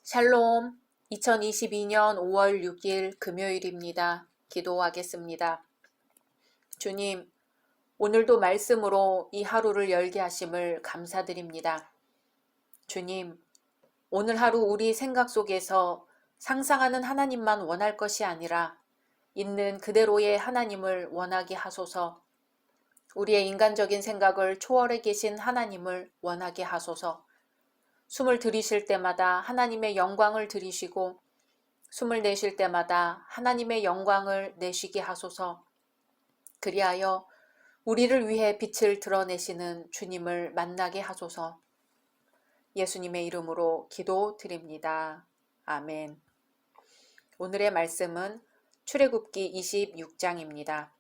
샬롬, 2022년 5월 6일 금요일입니다. 기도하겠습니다. 주님, 오늘도 말씀으로 이 하루를 열게 하심을 감사드립니다. 주님, 오늘 하루 우리 생각 속에서 상상하는 하나님만 원할 것이 아니라 있는 그대로의 하나님을 원하게 하소서. 우리의 인간적인 생각을 초월해 계신 하나님을 원하게 하소서. 숨을 들이쉴 때마다 하나님의 영광을 들이쉬고 숨을 내쉴 때마다 하나님의 영광을 내쉬게 하소서. 그리하여 우리를 위해 빛을 드러내시는 주님을 만나게 하소서. 예수님의 이름으로 기도드립니다. 아멘. 오늘의 말씀은 출애굽기 26장입니다.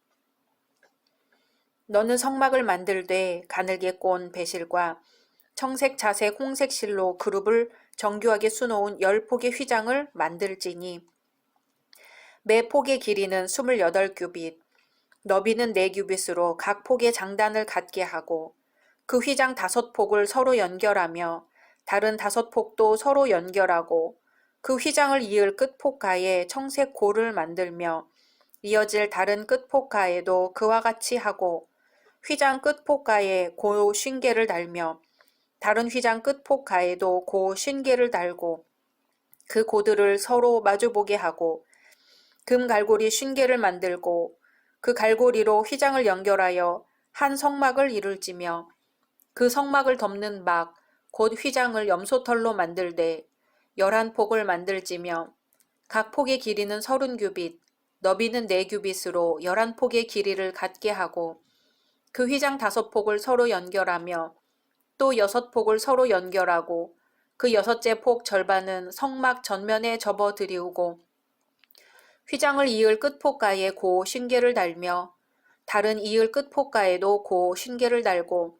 너는 성막을 만들되 가늘게 꼰 배실과 청색, 자색, 홍색 실로 그룹을 정교하게 수놓은 10폭의 휘장을 만들지니 매 폭의 길이는 28규빗, 너비는 4규빗으로 각 폭의 장단을 갖게 하고 그 휘장 5폭을 서로 연결하며 다른 5폭도 서로 연결하고 그 휘장을 이을 끝폭가에 청색 고를 만들며 이어질 다른 끝폭가에도 그와 같이 하고 휘장 끝폭가에 고 쉰개를 달며 다른 휘장 끝폭가에도 고 쉰개를 달고 그 고들을 서로 마주보게 하고 금 갈고리 쉰개를 만들고 그 갈고리로 휘장을 연결하여 한 성막을 이룰지며 그 성막을 덮는 막 곧 휘장을 염소털로 만들되 11폭을 만들지며 각 폭의 길이는 30규빗, 너비는 4규빗으로 11폭의 길이를 갖게 하고 그 휘장 5폭을 서로 연결하며 또 6폭을 서로 연결하고 그 6째 폭 절반은 성막 전면에 접어 들이우고 휘장을 이을 끝폭가에 고 쉰개를 달며 다른 이을 끝폭가에도 고 쉰개를 달고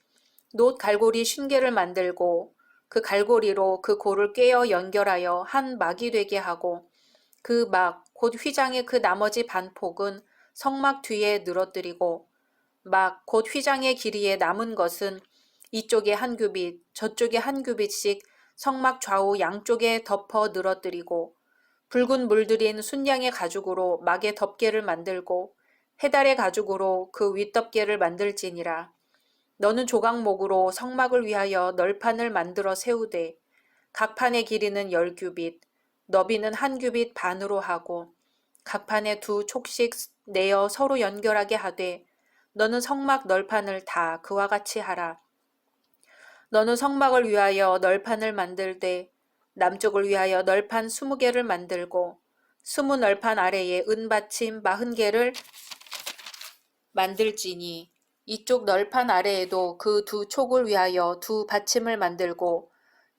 놋 갈고리 쉰개를 만들고 그 갈고리로 그 고를 꿰어 연결하여 한 막이 되게 하고 그 막 곧 휘장의 그 나머지 반폭은 성막 뒤에 늘어뜨리고 막 곧 휘장의 길이에 남은 것은 이쪽에 1규빗 저쪽에 1규빗씩 성막 좌우 양쪽에 덮어 늘어뜨리고 붉은 물들인 순양의 가죽으로 막의 덮개를 만들고 해달의 가죽으로 그 윗덮개를 만들지니라. 너는 조각목으로 성막을 위하여 널판을 만들어 세우되 각 판의 길이는 10규빗, 너비는 1규빗 반으로 하고 각 판에 2촉씩 내어 서로 연결하게 하되 너는 성막 널판을 다 그와 같이 하라. 너는 성막을 위하여 널판을 만들되 남쪽을 위하여 널판 20개를 만들고 20널판 아래에 은받침 40개를 만들지니 이쪽 널판 아래에도 그 2촉을 위하여 2받침을 만들고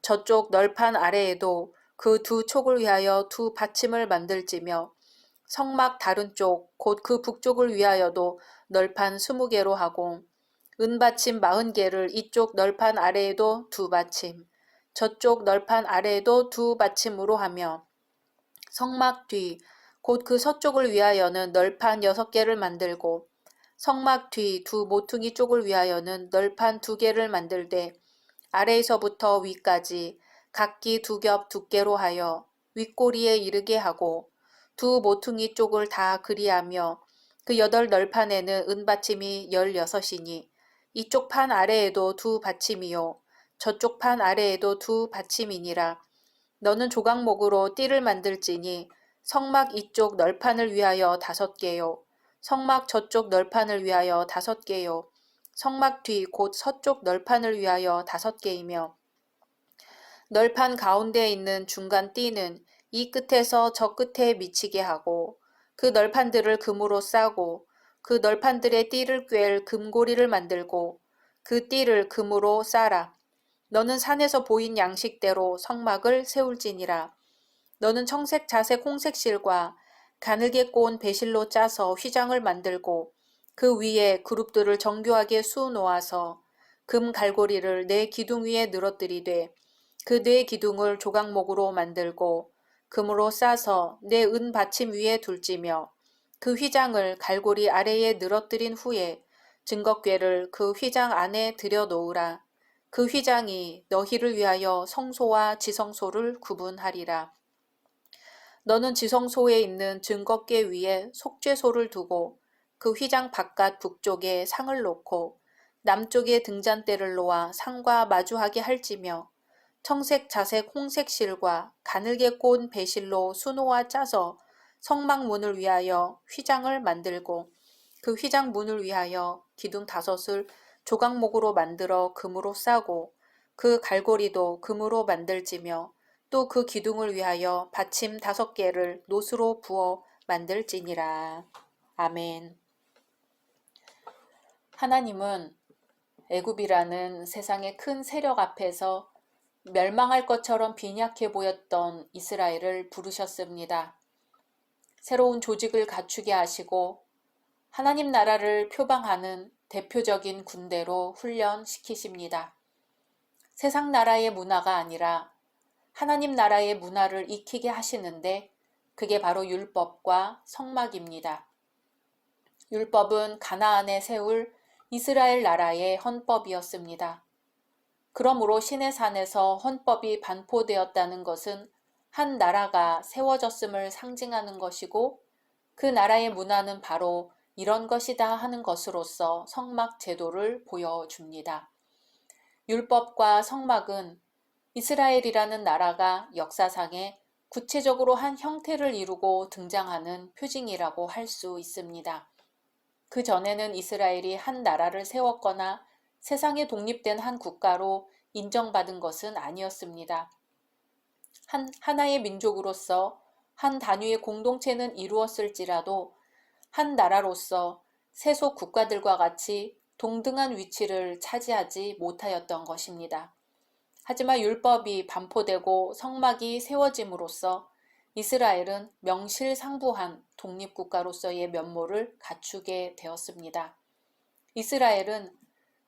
저쪽 널판 아래에도 그 2촉을 위하여 2받침을 만들지며 성막 다른 쪽 곧 그 북쪽을 위하여도 널판 20개로 하고 은받침 40개를 이쪽 널판 아래에도 2받침 저쪽 널판 아래에도 2받침으로 하며 성막 뒤 곧 그 서쪽을 위하여는 널판 6개를 만들고 성막 뒤 2모퉁이 쪽을 위하여는 널판 2개를 만들되 아래에서부터 위까지 각기 2겹 두께로 하여 윗꼬리에 이르게 하고 2모퉁이 쪽을 다 그리하며 그 8널판에는 은받침이 16이니 이쪽 판 아래에도 2받침이요 저쪽 판 아래에도 2받침이니라. 너는 조각목으로 띠를 만들지니 성막 이쪽 널판을 위하여 5개요 성막 저쪽 널판을 위하여 5개요 성막 뒤 곧 서쪽 널판을 위하여 5개이며 널판 가운데에 있는 중간 띠는 이 끝에서 저 끝에 미치게 하고 그 널판들을 금으로 싸고 그 널판들의 띠를 꿰을 금고리를 만들고 그 띠를 금으로 싸라. 너는 산에서 보인 양식대로 성막을 세울지니라. 너는 청색, 자색, 홍색 실과 가늘게 꼬은 배실로 짜서 휘장을 만들고 그 위에 그룹들을 정교하게 수놓아서 금 갈고리를 네 기둥 위에 늘어뜨리되 그 네 기둥을 조각목으로 만들고 금으로 싸서 네 은 받침 위에 둘지며 그 휘장을 갈고리 아래에 늘어뜨린 후에 증거궤를 그 휘장 안에 들여 놓으라. 그 휘장이 너희를 위하여 성소와 지성소를 구분하리라. 너는 지성소에 있는 증거계 위에 속죄소를 두고 그 휘장 바깥 북쪽에 상을 놓고 남쪽에 등잔대를 놓아 상과 마주하게 할지며 청색 자색 홍색 실과 가늘게 꼰 배실로 수놓아 짜서 성막문을 위하여 휘장을 만들고 그 휘장 문을 위하여 기둥 5을 조각목으로 만들어 금으로 싸고 그 갈고리도 금으로 만들지며 또 그 기둥을 위하여 받침 5개를 노스로 부어 만들지니라. 아멘. 하나님은 애굽이라는 세상의 큰 세력 앞에서 멸망할 것처럼 빈약해 보였던 이스라엘을 부르셨습니다. 새로운 조직을 갖추게 하시고 하나님 나라를 표방하는 대표적인 군대로 훈련시키십니다. 세상 나라의 문화가 아니라 하나님 나라의 문화를 익히게 하시는데 그게 바로 율법과 성막입니다. 율법은 가나안에 세울 이스라엘 나라의 헌법이었습니다. 그러므로 시내산에서 헌법이 반포되었다는 것은 한 나라가 세워졌음을 상징하는 것이고 그 나라의 문화는 바로 이런 것이다 하는 것으로서 성막 제도를 보여줍니다. 율법과 성막은 이스라엘이라는 나라가 역사상에 구체적으로 한 형태를 이루고 등장하는 표징이라고 할 수 있습니다. 그 전에는 이스라엘이 한 나라를 세웠거나 세상에 독립된 한 국가로 인정받은 것은 아니었습니다. 하나의 민족으로서 한 단위의 공동체는 이루었을지라도 한 나라로서 세속 국가들과 같이 동등한 위치를 차지하지 못하였던 것입니다. 하지만 율법이 반포되고 성막이 세워짐으로써 이스라엘은 명실상부한 독립국가로서의 면모를 갖추게 되었습니다. 이스라엘은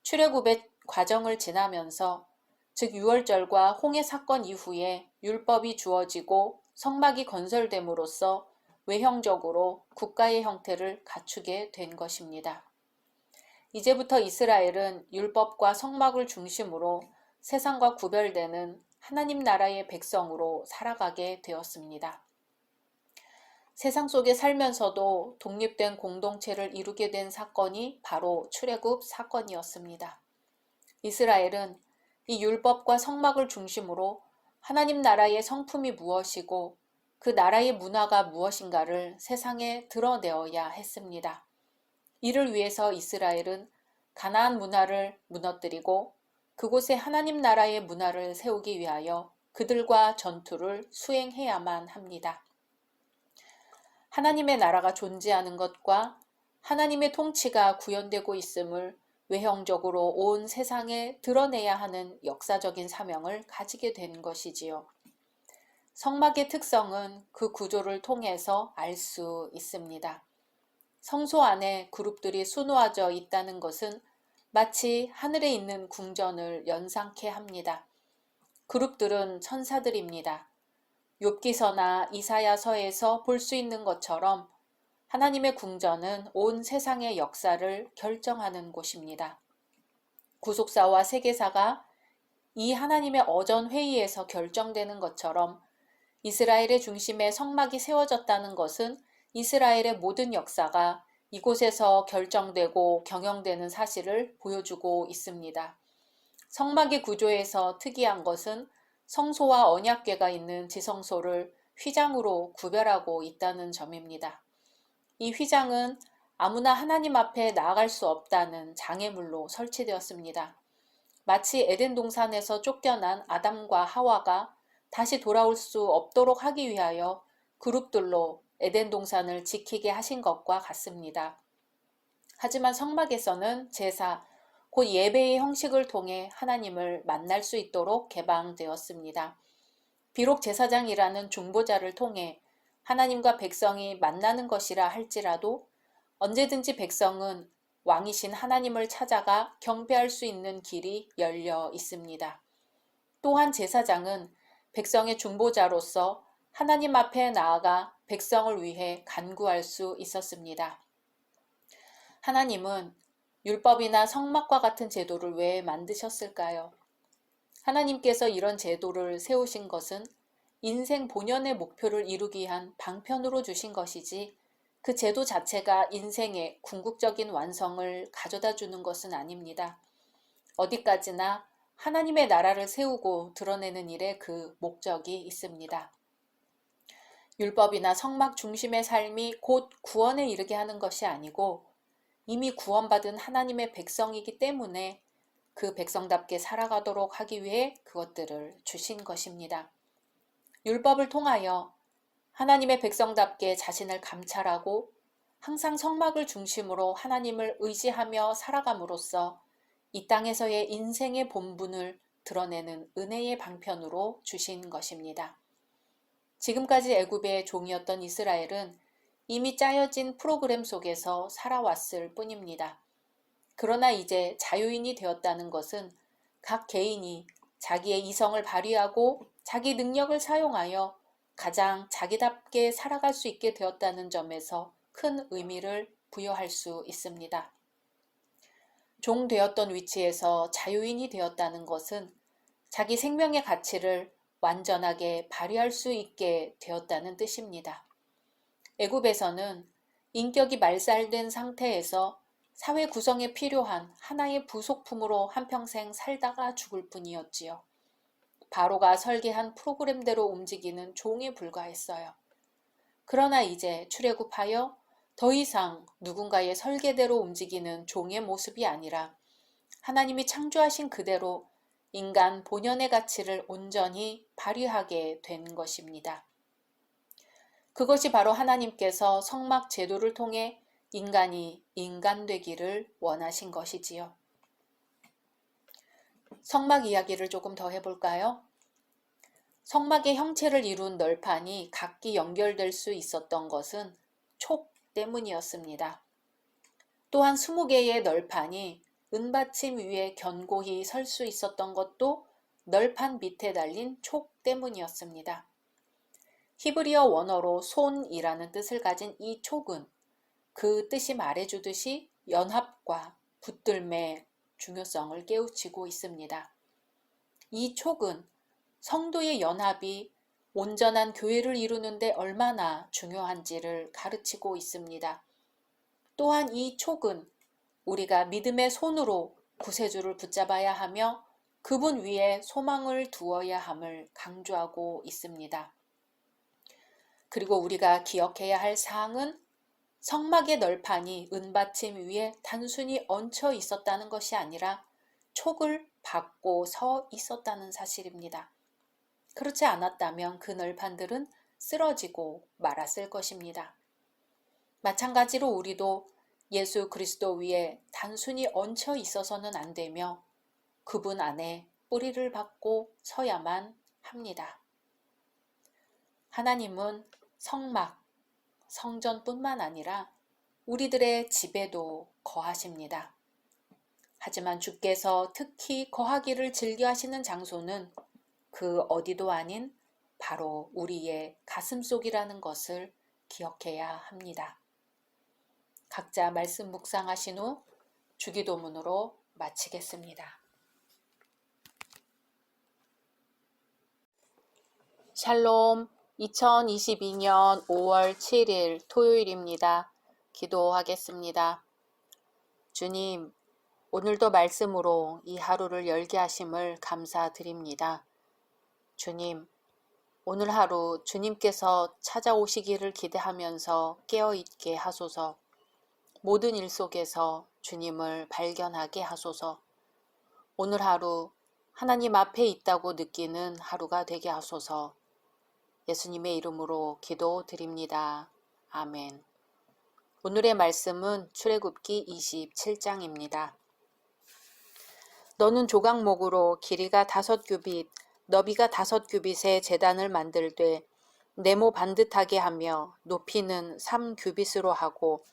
출애굽의 과정을 지나면서 즉 유월절과 홍해 사건 이후에 율법이 주어지고 성막이 건설됨으로써 외형적으로 국가의 형태를 갖추게 된 것입니다. 이제부터 이스라엘은 율법과 성막을 중심으로 세상과 구별되는 하나님 나라의 백성으로 살아가게 되었습니다. 세상 속에 살면서도 독립된 공동체를 이루게 된 사건이 바로 출애굽 사건이었습니다. 이스라엘은 이 율법과 성막을 중심으로 하나님 나라의 성품이 무엇이고 그 나라의 문화가 무엇인가를 세상에 드러내어야 했습니다. 이를 위해서 이스라엘은 가나안 문화를 무너뜨리고 그곳에 하나님 나라의 문화를 세우기 위하여 그들과 전투를 수행해야만 합니다. 하나님의 나라가 존재하는 것과 하나님의 통치가 구현되고 있음을 외형적으로 온 세상에 드러내야 하는 역사적인 사명을 가지게 된 것이지요. 성막의 특성은 그 구조를 통해서 알 수 있습니다. 성소 안에 그룹들이 수놓아져 있다는 것은 마치 하늘에 있는 궁전을 연상케 합니다. 그룹들은 천사들입니다. 욥기서나 이사야서에서 볼 수 있는 것처럼 하나님의 궁전은 온 세상의 역사를 결정하는 곳입니다. 구속사와 세계사가 이 하나님의 어전 회의에서 결정되는 것처럼 이스라엘의 중심에 성막이 세워졌다는 것은 이스라엘의 모든 역사가 이곳에서 결정되고 경영되는 사실을 보여주고 있습니다. 성막의 구조에서 특이한 것은 성소와 언약궤가 있는 지성소를 휘장으로 구별하고 있다는 점입니다. 이 휘장은 아무나 하나님 앞에 나아갈 수 없다는 장애물로 설치되었습니다. 마치 에덴 동산에서 쫓겨난 아담과 하와가 다시 돌아올 수 없도록 하기 위하여 그룹들로 에덴 동산을 지키게 하신 것과 같습니다. 하지만 성막에서는 제사, 곧 예배의 형식을 통해 하나님을 만날 수 있도록 개방되었습니다. 비록 제사장이라는 중보자를 통해 하나님과 백성이 만나는 것이라 할지라도 언제든지 백성은 왕이신 하나님을 찾아가 경배할 수 있는 길이 열려 있습니다. 또한 제사장은 백성의 중보자로서 하나님 앞에 나아가 백성을 위해 간구할 수 있었습니다. 하나님은 율법이나 성막과 같은 제도를 왜 만드셨을까요? 하나님께서 이런 제도를 세우신 것은 인생 본연의 목표를 이루기 위한 방편으로 주신 것이지 그 제도 자체가 인생의 궁극적인 완성을 가져다 주는 것은 아닙니다. 어디까지나 하나님의 나라를 세우고 드러내는 일에 그 목적이 있습니다. 율법이나 성막 중심의 삶이 곧 구원에 이르게 하는 것이 아니고 이미 구원받은 하나님의 백성이기 때문에 그 백성답게 살아가도록 하기 위해 그것들을 주신 것입니다. 율법을 통하여 하나님의 백성답게 자신을 감찰하고 항상 성막을 중심으로 하나님을 의지하며 살아감으로써 이 땅에서의 인생의 본분을 드러내는 은혜의 방편으로 주신 것입니다. 지금까지 애굽의 종이었던 이스라엘은 이미 짜여진 프로그램 속에서 살아왔을 뿐입니다. 그러나 이제 자유인이 되었다는 것은 각 개인이 자기의 이성을 발휘하고 자기 능력을 사용하여 가장 자기답게 살아갈 수 있게 되었다는 점에서 큰 의미를 부여할 수 있습니다. 종 되었던 위치에서 자유인이 되었다는 것은 자기 생명의 가치를 완전하게 발휘할 수 있게 되었다는 뜻입니다. 애굽에서는 인격이 말살된 상태에서 사회 구성에 필요한 하나의 부속품으로 한평생 살다가 죽을 뿐이었지요. 바로가 설계한 프로그램대로 움직이는 종에 불과했어요. 그러나 이제 출애굽하여 더 이상 누군가의 설계대로 움직이는 종의 모습이 아니라 하나님이 창조하신 그대로 인간 본연의 가치를 온전히 발휘하게 된 것입니다. 그것이 바로 하나님께서 성막 제도를 통해 인간이 인간되기를 원하신 것이지요. 성막 이야기를 조금 더 해볼까요? 성막의 형체를 이룬 널판이 각기 연결될 수 있었던 것은 촉 때문이었습니다. 또한 20개의 널판이 은받침 위에 견고히 설 수 있었던 것도 널판 밑에 달린 촉 때문이었습니다. 히브리어 원어로 손이라는 뜻을 가진 이 촉은 그 뜻이 말해주듯이 연합과 붙들매의 중요성을 깨우치고 있습니다. 이 촉은 성도의 연합이 온전한 교회를 이루는데 얼마나 중요한지를 가르치고 있습니다. 또한 이 촉은 우리가 믿음의 손으로 구세주를 붙잡아야 하며 그분 위에 소망을 두어야 함을 강조하고 있습니다. 그리고 우리가 기억해야 할 사항은 성막의 널판이 은받침 위에 단순히 얹혀 있었다는 것이 아니라 촉을 받고 서 있었다는 사실입니다. 그렇지 않았다면 그 널판들은 쓰러지고 말았을 것입니다. 마찬가지로 우리도 예수 그리스도 위에 단순히 얹혀 있어서는 안 되며 그분 안에 뿌리를 받고 서야만 합니다. 하나님은 성막, 성전뿐만 아니라 우리들의 집에도 거하십니다. 하지만 주께서 특히 거하기를 즐겨하시는 장소는 그 어디도 아닌 바로 우리의 가슴속이라는 것을 기억해야 합니다. 각자 말씀 묵상하신 후 주기도문으로 마치겠습니다. 샬롬, 2022년 5월 7일 토요일입니다. 기도하겠습니다. 주님, 오늘도 말씀으로 이 하루를 열게 하심을 감사드립니다. 주님, 오늘 하루 주님께서 찾아오시기를 기대하면서 깨어있게 하소서. 모든 일 속에서 주님을 발견하게 하소서. 오늘 하루 하나님 앞에 있다고 느끼는 하루가 되게 하소서. 예수님의 이름으로 기도드립니다. 아멘. 오늘의 말씀은 출애굽기 27장입니다. 너는 조각목으로 길이가 5규빗, 너비가 5규빗의 제단을 만들되 네모 반듯하게 하며 높이는 3규빗으로 하고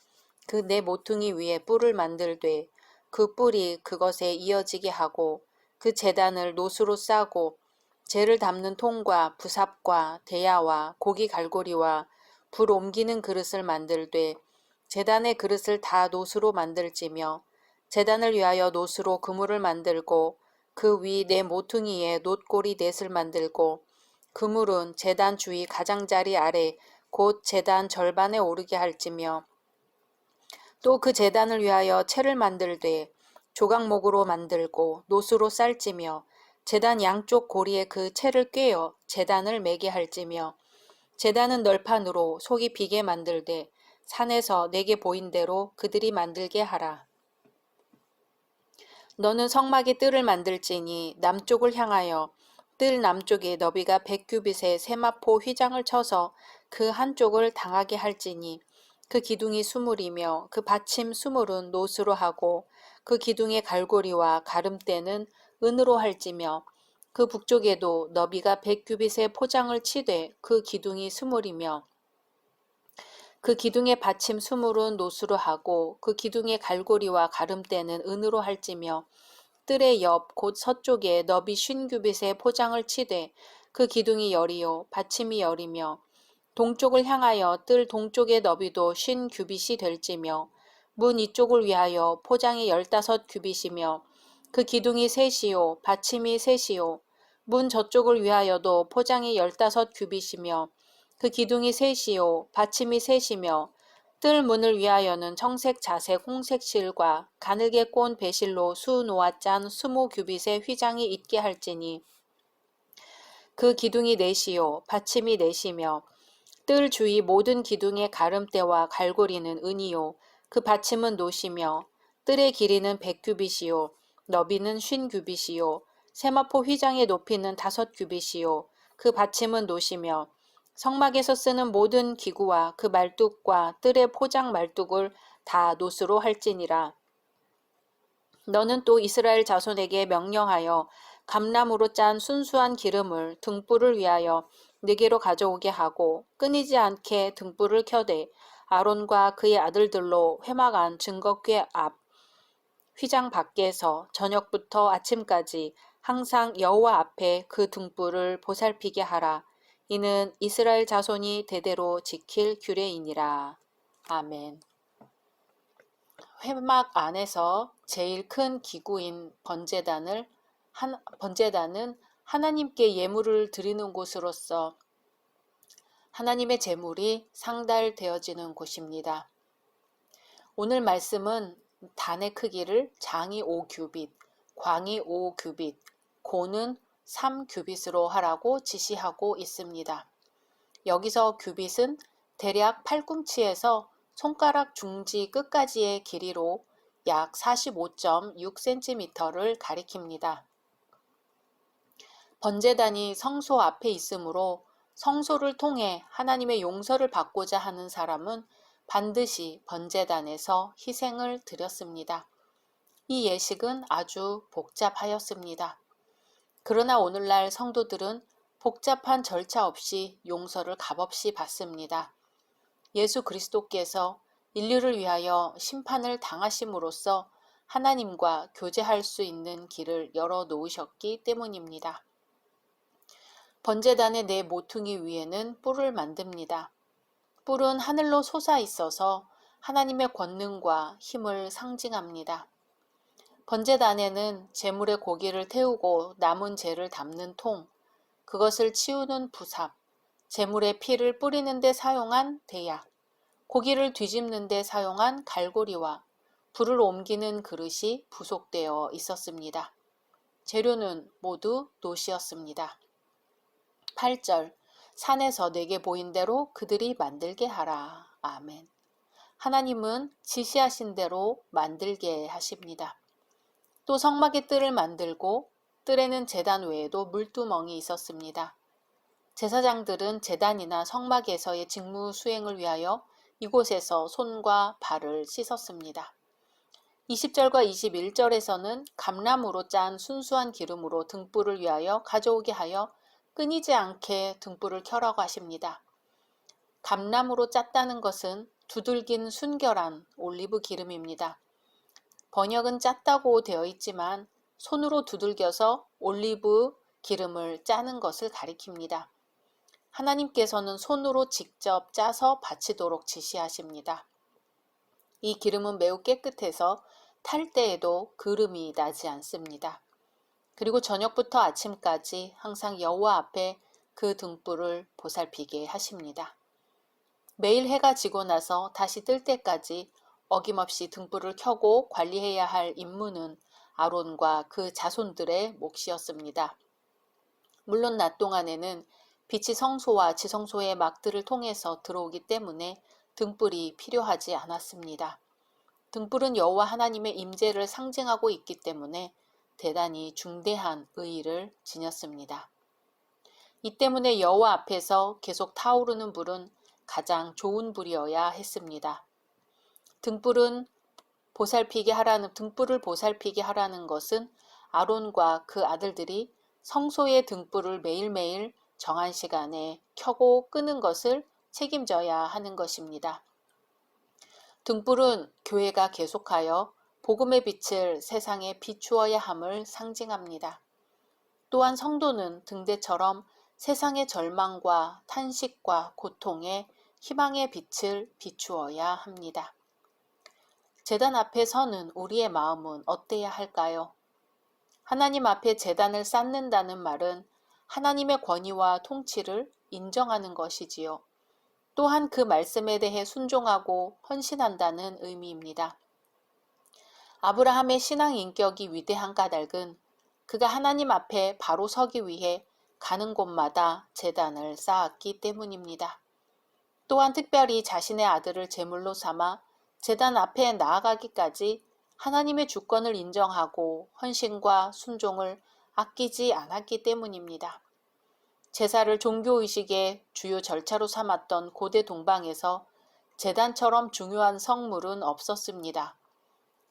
그 네 모퉁이 위에 뿔을 만들되 그 뿔이 그것에 이어지게 하고 그 제단을 노수로 싸고 재를 담는 통과 부삽과 대야와 고기 갈고리와 불 옮기는 그릇을 만들되 제단의 그릇을 다 노수로 만들지며 제단을 위하여 노수로 그물을 만들고 그 위 네 모퉁이에 놋고리 넷을 만들고 그물은 제단 주위 가장자리 아래 곧 제단 절반에 오르게 할지며 또 그 제단을 위하여 채를 만들되 조각목으로 만들고 놋으로 쌀지며 제단 양쪽 고리에 그 채를 꿰어 제단을 매게 할지며 제단은 널판으로 속이 비게 만들되 산에서 내게 보인 대로 그들이 만들게 하라. 너는 성막의 뜰을 만들지니 남쪽을 향하여 뜰 남쪽에 너비가 100규빗의 세마포 휘장을 쳐서 그 한쪽을 당하게 할지니 그 기둥이 수물이며 그 받침 수물은 놋으로 하고 그 기둥의 갈고리와 가름대는 은으로 할지며 그 북쪽에도 너비가 100규빗의 포장을 치되 그 기둥이 수물이며 그 기둥의 받침 수물은 놋으로 하고 그 기둥의 갈고리와 가름대는 은으로 할지며 뜰의 옆 곧 서쪽에 너비 50규빗의 포장을 치되 그 기둥이 열이요 받침이 열이며 동쪽을 향하여 뜰 동쪽의 너비도 50규빗이 될지며 문 이쪽을 위하여 포장이 15규빗이며 그 기둥이 셋이요 받침이 셋이요 문 저쪽을 위하여도 포장이 15규빗이며 그 기둥이 셋이요 받침이 셋이며 뜰 문을 위하여는 청색 자색 홍색 실과 가늘게 꼰 배실로 수 놓아 짠 20규빗의 휘장이 있게 할지니 그 기둥이 넷이요 받침이 넷이며 뜰 주위 모든 기둥의 가름대와 갈고리는 은이요 그 받침은 놋이며 뜰의 길이는 100규빗이요 너비는 50규빗이요 세마포 휘장의 높이는 5규빗이요 그 받침은 놋이며 성막에서 쓰는 모든 기구와 그 말뚝과 뜰의 포장 말뚝을 다 놋으로 할지니라. 너는 또 이스라엘 자손에게 명령하여 감나무로 짠 순수한 기름을 등불을 위하여 네게로 가져오게 하고 끊이지 않게 등불을 켜되 아론과 그의 아들들로 회막 안 증거궤 앞 휘장 밖에서 저녁부터 아침까지 항상 여호와 앞에 그 등불을 보살피게 하라. 이는 이스라엘 자손이 대대로 지킬 규례이니라. 아멘. 회막 안에서 제일 큰 기구인 번제단은 하나님께 예물을 드리는 곳으로서 하나님의 제물이 상달되어지는 곳입니다. 오늘 말씀은 단의 크기를 장이 5규빗, 광이 5규빗, 고는 3규빗으로 하라고 지시하고 있습니다. 여기서 규빗은 대략 팔꿈치에서 손가락 중지 끝까지의 길이로 약 45.6cm를 가리킵니다. 번제단이 성소 앞에 있으므로 성소를 통해 하나님의 용서를 받고자 하는 사람은 반드시 번제단에서 희생을 드렸습니다. 이 예식은 아주 복잡하였습니다. 그러나 오늘날 성도들은 복잡한 절차 없이 용서를 값없이 받습니다. 예수 그리스도께서 인류를 위하여 심판을 당하심으로써 하나님과 교제할 수 있는 길을 열어 놓으셨기 때문입니다. 번제단의 네 모퉁이 위에는 뿔을 만듭니다. 뿔은 하늘로 솟아 있어서 하나님의 권능과 힘을 상징합니다. 번제단에는 제물의 고기를 태우고 남은 재를 담는 통, 그것을 치우는 부삽, 제물의 피를 뿌리는 데 사용한 대약, 고기를 뒤집는 데 사용한 갈고리와 불을 옮기는 그릇이 부속되어 있었습니다. 재료는 모두 놋이었습니다. 8절 산에서 내게 보인 대로 그들이 만들게 하라. 아멘. 하나님은 지시하신 대로 만들게 하십니다. 또 성막의 뜰을 만들고 뜰에는 제단 외에도 물두멍이 있었습니다. 제사장들은 제단이나 성막에서의 직무 수행을 위하여 이곳에서 손과 발을 씻었습니다. 20절과 21절에서는 감나무로 짠 순수한 기름으로 등불을 위하여 가져오게 하여 끊이지 않게 등불을 켜라고 하십니다. 감나무로 짰다는 것은 두들긴 순결한 올리브 기름입니다. 번역은 짰다고 되어 있지만 손으로 두들겨서 올리브 기름을 짜는 것을 가리킵니다. 하나님께서는 손으로 직접 짜서 바치도록 지시하십니다. 이 기름은 매우 깨끗해서 탈 때에도 그름이 나지 않습니다. 그리고 저녁부터 아침까지 항상 여호와 앞에 그 등불을 보살피게 하십니다. 매일 해가 지고 나서 다시 뜰 때까지 어김없이 등불을 켜고 관리해야 할 임무는 아론과 그 자손들의 몫이었습니다. 물론 낮 동안에는 빛이 성소와 지성소의 막들을 통해서 들어오기 때문에 등불이 필요하지 않았습니다. 등불은 여호와 하나님의 임재를 상징하고 있기 때문에 대단히 중대한 의의를 지녔습니다. 이 때문에 여호와 앞에서 계속 타오르는 불은 가장 좋은 불이어야 했습니다. 등불을 보살피게 하라는 것은 아론과 그 아들들이 성소의 등불을 매일매일 정한 시간에 켜고 끄는 것을 책임져야 하는 것입니다. 등불은 교회가 계속하여 복음의 빛을 세상에 비추어야 함을 상징합니다. 또한 성도는 등대처럼 세상의 절망과 탄식과 고통에 희망의 빛을 비추어야 합니다. 제단 앞에 서는 우리의 마음은 어때야 할까요? 하나님 앞에 제단을 쌓는다는 말은 하나님의 권위와 통치를 인정하는 것이지요. 또한 그 말씀에 대해 순종하고 헌신한다는 의미입니다. 아브라함의 신앙 인격이 위대한 까닭은 그가 하나님 앞에 바로 서기 위해 가는 곳마다 제단을 쌓았기 때문입니다. 또한 특별히 자신의 아들을 제물로 삼아 제단 앞에 나아가기까지 하나님의 주권을 인정하고 헌신과 순종을 아끼지 않았기 때문입니다. 제사를 종교의식의 주요 절차로 삼았던 고대 동방에서 제단처럼 중요한 성물은 없었습니다.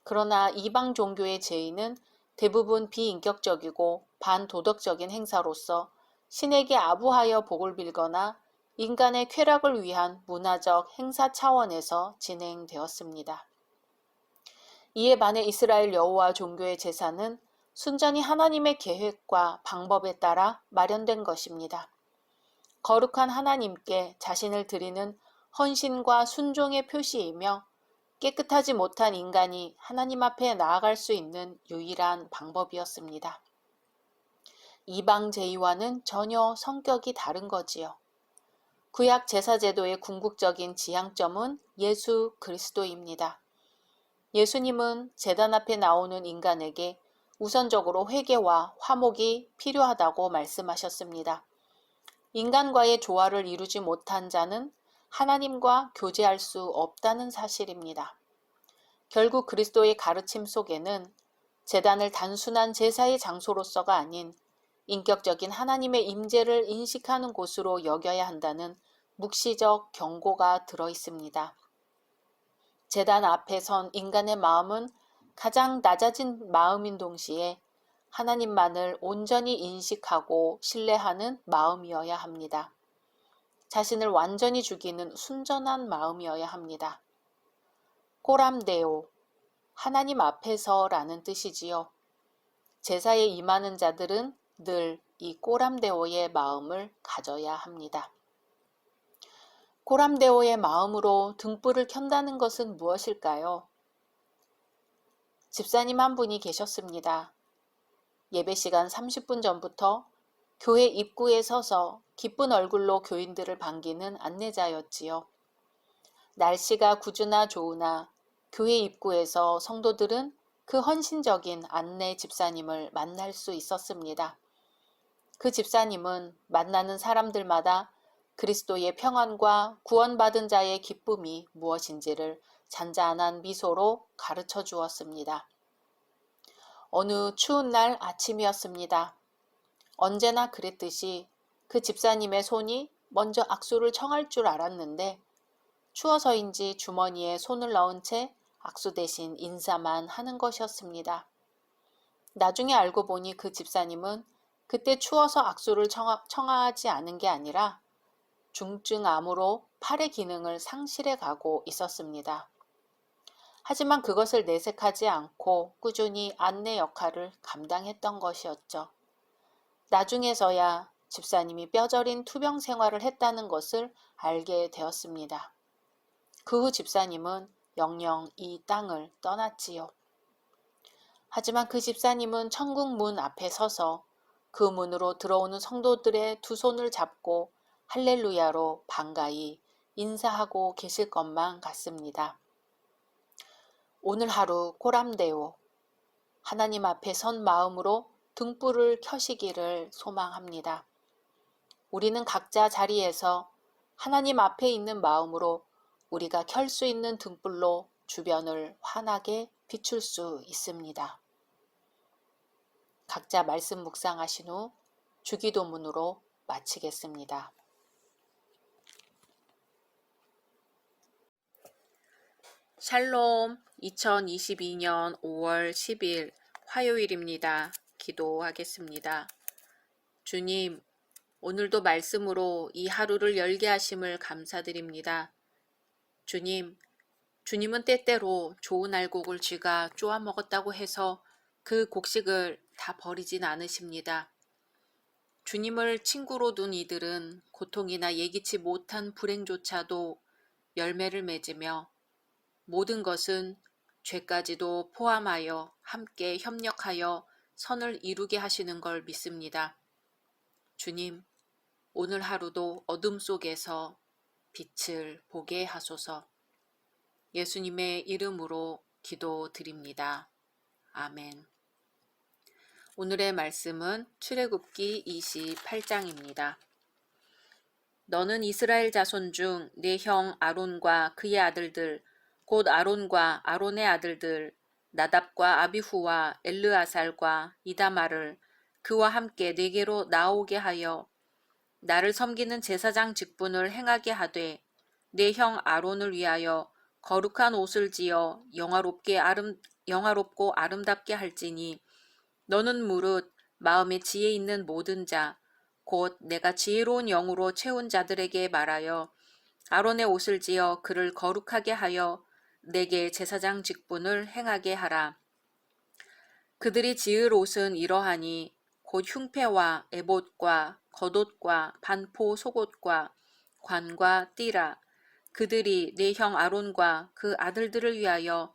그러나 이방 종교의 제의는 대부분 비인격적이고 반도덕적인 행사로서 신에게 아부하여 복을 빌거나 인간의 쾌락을 위한 문화적 행사 차원에서 진행되었습니다. 이에 반해 이스라엘 여호와 종교의 제사는 순전히 하나님의 계획과 방법에 따라 마련된 것입니다. 거룩한 하나님께 자신을 드리는 헌신과 순종의 표시이며 깨끗하지 못한 인간이 하나님 앞에 나아갈 수 있는 유일한 방법이었습니다. 이방 제의와는 전혀 성격이 다른 거지요. 구약 제사제도의 궁극적인 지향점은 예수 그리스도입니다. 예수님은 제단 앞에 나오는 인간에게 우선적으로 회개와 화목이 필요하다고 말씀하셨습니다. 인간과의 조화를 이루지 못한 자는 하나님과 교제할 수 없다는 사실입니다. 결국 그리스도의 가르침 속에는 제단을 단순한 제사의 장소로서가 아닌 인격적인 하나님의 임재를 인식하는 곳으로 여겨야 한다는 묵시적 경고가 들어 있습니다. 제단 앞에 선 인간의 마음은 가장 낮아진 마음인 동시에 하나님만을 온전히 인식하고 신뢰하는 마음이어야 합니다. 자신을 완전히 죽이는 순전한 마음이어야 합니다. 꼬람데오, 하나님 앞에서라는 뜻이지요. 제사에 임하는 자들은 늘 이 꼬람데오의 마음을 가져야 합니다. 꼬람데오의 마음으로 등불을 켠다는 것은 무엇일까요? 집사님 한 분이 계셨습니다. 예배 시간 30분 전부터 교회 입구에 서서 기쁜 얼굴로 교인들을 반기는 안내자였지요. 날씨가 구주나 좋으나 교회 입구에서 성도들은 그 헌신적인 안내 집사님을 만날 수 있었습니다. 그 집사님은 만나는 사람들마다 그리스도의 평안과 구원받은 자의 기쁨이 무엇인지를 잔잔한 미소로 가르쳐 주었습니다. 어느 추운 날 아침이었습니다. 언제나 그랬듯이 그 집사님의 손이 먼저 악수를 청할 줄 알았는데 추워서인지 주머니에 손을 넣은 채 악수 대신 인사만 하는 것이었습니다. 나중에 알고 보니 그 집사님은 그때 추워서 악수를 청하지 않은 게 아니라 중증암으로 팔의 기능을 상실해 가고 있었습니다. 하지만 그것을 내색하지 않고 꾸준히 안내 역할을 감당했던 것이었죠. 나중에서야 집사님이 뼈저린 투병 생활을 했다는 것을 알게 되었습니다. 그 후 집사님은 영영 이 땅을 떠났지요. 하지만 그 집사님은 천국 문 앞에 서서 그 문으로 들어오는 성도들의 두 손을 잡고 할렐루야로 반가이 인사하고 계실 것만 같습니다. 오늘 하루 코람데오, 하나님 앞에 선 마음으로 등불을 켜시기를 소망합니다. 우리는 각자 자리에서 하나님 앞에 있는 마음으로 우리가 켤 수 있는 등불로 주변을 환하게 비출 수 있습니다. 각자 말씀 묵상하신 후 주기도문으로 마치겠습니다. 샬롬, 2022년 5월 10일 화요일입니다. 기도하겠습니다. 주님, 오늘도 말씀으로 이 하루를 열게 하심을 감사드립니다. 주님은 때때로 좋은 알곡을 쥐가 쪼아 먹었다고 해서 그 곡식을 다 버리진 않으십니다. 주님을 친구로 둔 이들은 고통이나 예기치 못한 불행조차도 열매를 맺으며 모든 것은 죄까지도 포함하여 함께 협력하여 선을 이루게 하시는 걸 믿습니다. 주님, 오늘 하루도 어둠 속에서 빛을 보게 하소서. 예수님의 이름으로 기도드립니다. 아멘. 오늘의 말씀은 출애굽기 28장입니다. 너는 이스라엘 자손 중 네 형 아론과 그의 아들들 곧 아론과 아론의 아들들 나답과 아비후와 엘르아살과 이다마를 그와 함께 네게로 나오게 하여 나를 섬기는 제사장 직분을 행하게 하되 네 형 아론을 위하여 거룩한 옷을 지어 영화롭고 아름답게 할지니 너는 무릇 마음에 지혜 있는 모든 자 곧 내가 지혜로운 영으로 채운 자들에게 말하여 아론의 옷을 지어 그를 거룩하게 하여 내게 제사장 직분을 행하게 하라. 그들이 지을 옷은 이러하니 곧 흉패와 에봇과 겉옷과 반포 속옷과 관과 띠라. 그들이 네 형 아론과 그 아들들을 위하여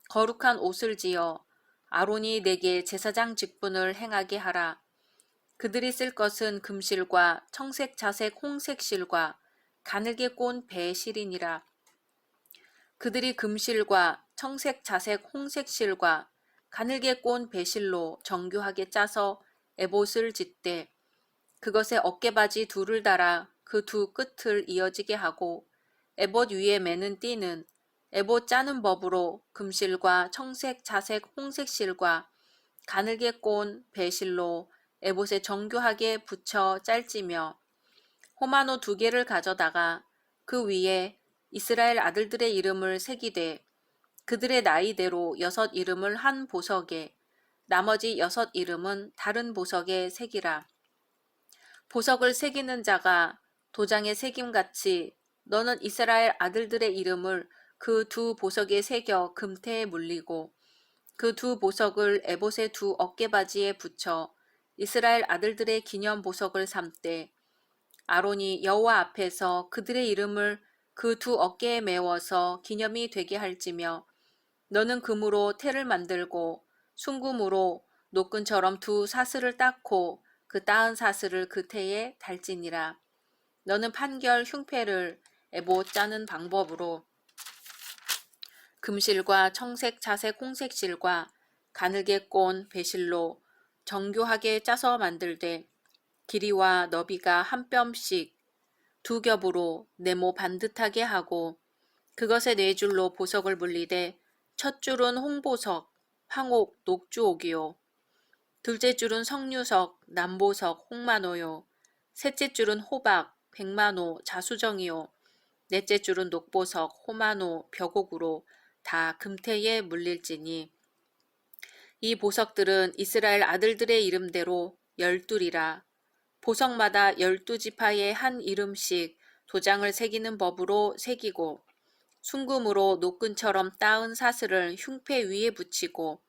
거룩한 옷을 지어 아론이 내게 제사장 직분을 행하게 하라. 그들이 쓸 것은 금실과 청색 자색 홍색 실과 가늘게 꼰 배실이니라. 그들이 금실과 청색 자색 홍색 실과 가늘게 꼰 배실로 정교하게 짜서 에봇을 짓되 그것에 어깨바지 둘을 달아 그 두 끝을 이어지게 하고 에봇 위에 매는 띠는 에봇 짜는 법으로 금실과 청색 자색 홍색 실과 가늘게 꼰 배실로 에봇에 정교하게 붙여 짤지며 호마노 2개를 가져다가 그 위에 이스라엘 아들들의 이름을 새기되 그들의 나이대로 6 이름을 한 보석에 나머지 6 이름은 다른 보석에 새기라. 보석을 새기는 자가 도장에 새김같이 너는 이스라엘 아들들의 이름을 그 두 보석에 새겨 금태에 물리고 그 두 보석을 에봇의 두 어깨바지에 붙여 이스라엘 아들들의 기념 보석을 삼되 아론이 여호와 앞에서 그들의 이름을 그 두 어깨에 메워서 기념이 되게 할지며 너는 금으로 태를 만들고 순금으로 노끈처럼 두 사슬을 닦고 그 따은 사슬을 그 태에 달지니라. 너는 판결 흉패를 에봇 짜는 방법으로 금실과 청색 자색 홍색 실과 가늘게 꼰 배실로 정교하게 짜서 만들되 길이와 너비가 한 뼘씩 2겹으로 네모 반듯하게 하고 그것에 4줄로 보석을 물리되 첫 줄은 홍보석, 황옥, 녹주옥이요. 둘째 줄은 석류석, 남보석, 홍마노요. 셋째 줄은 호박, 백마노, 자수정이요. 넷째 줄은 녹보석, 호마노, 벽옥으로 다 금태에 물릴지니 이 보석들은 이스라엘 아들들의 이름대로 12이라. 보석마다 12지파의 한 이름씩 도장을 새기는 법으로 새기고 순금으로 노끈처럼 따은 사슬을 흉패 위에 붙이고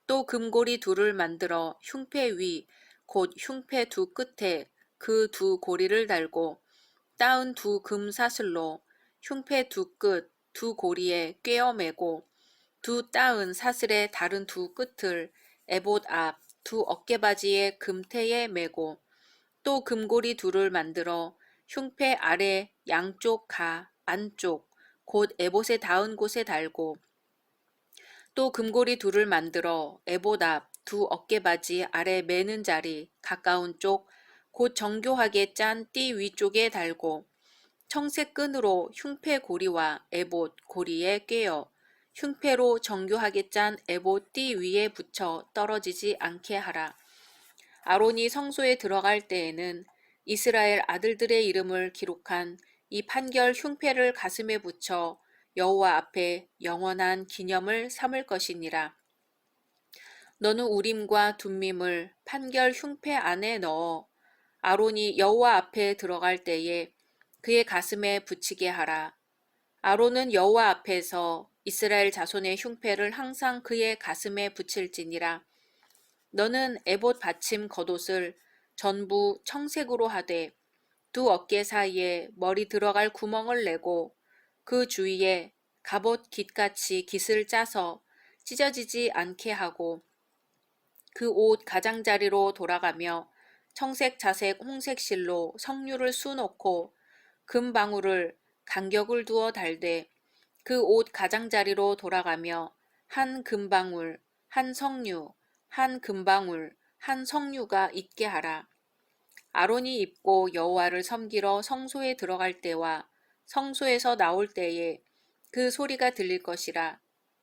또 금고리 2를 만들어 흉패 위 곧 흉패 두 끝에 그 두 고리를 달고 따은 두 금 사슬로 흉패 두 끝 두 고리에 꿰어 매고 두 따은 사슬의 다른 두 끝을 에봇 앞 두 어깨바지에 금테에 매고 또 금고리 둘을 만들어 흉패 아래 양쪽 가 안쪽 곧 에봇에 닿은 곳에 달고 또 금고리 둘을 만들어 에봇 앞 두 어깨바지 아래 매는 자리 가까운 쪽 곧 정교하게 짠 띠 위쪽에 달고 청색 끈으로 흉패 고리와 에봇 고리에 꿰어 흉패로 정교하게 짠 에봇 띠 위에 붙여 떨어지지 않게 하라. 아론이 성소에 들어갈 때에는 이스라엘 아들들의 이름을 기록한 이 판결 흉패를 가슴에 붙여 여호와 앞에 영원한 기념을 삼을 것이니라. 너는 우림과 둠밈을 판결 흉패 안에 넣어 아론이 여호와 앞에 들어갈 때에 그의 가슴에 붙이게 하라. 아론은 여호와 앞에서 이스라엘 자손의 흉패를 항상 그의 가슴에 붙일지니라. 너는 에봇 받침 겉옷을 전부 청색으로 하되 두 어깨 사이에 머리 들어갈 구멍을 내고 그 주위에 갑옷 깃같이 깃을 짜서 찢어지지 않게 하고 그 옷 가장자리로 돌아가며 청색 자색 홍색 실로 석류를 수놓고 금방울을 간격을 두어 달되 그 옷 가장자리로 돌아가며 한 금방울, 한 석류, 한 금방울, 한 석류가 있게 하라. 아론이 입고 여호와를 섬기러 성소에 들어갈 때와 성소에서 나올 때에 그 소리가 들릴 것이라.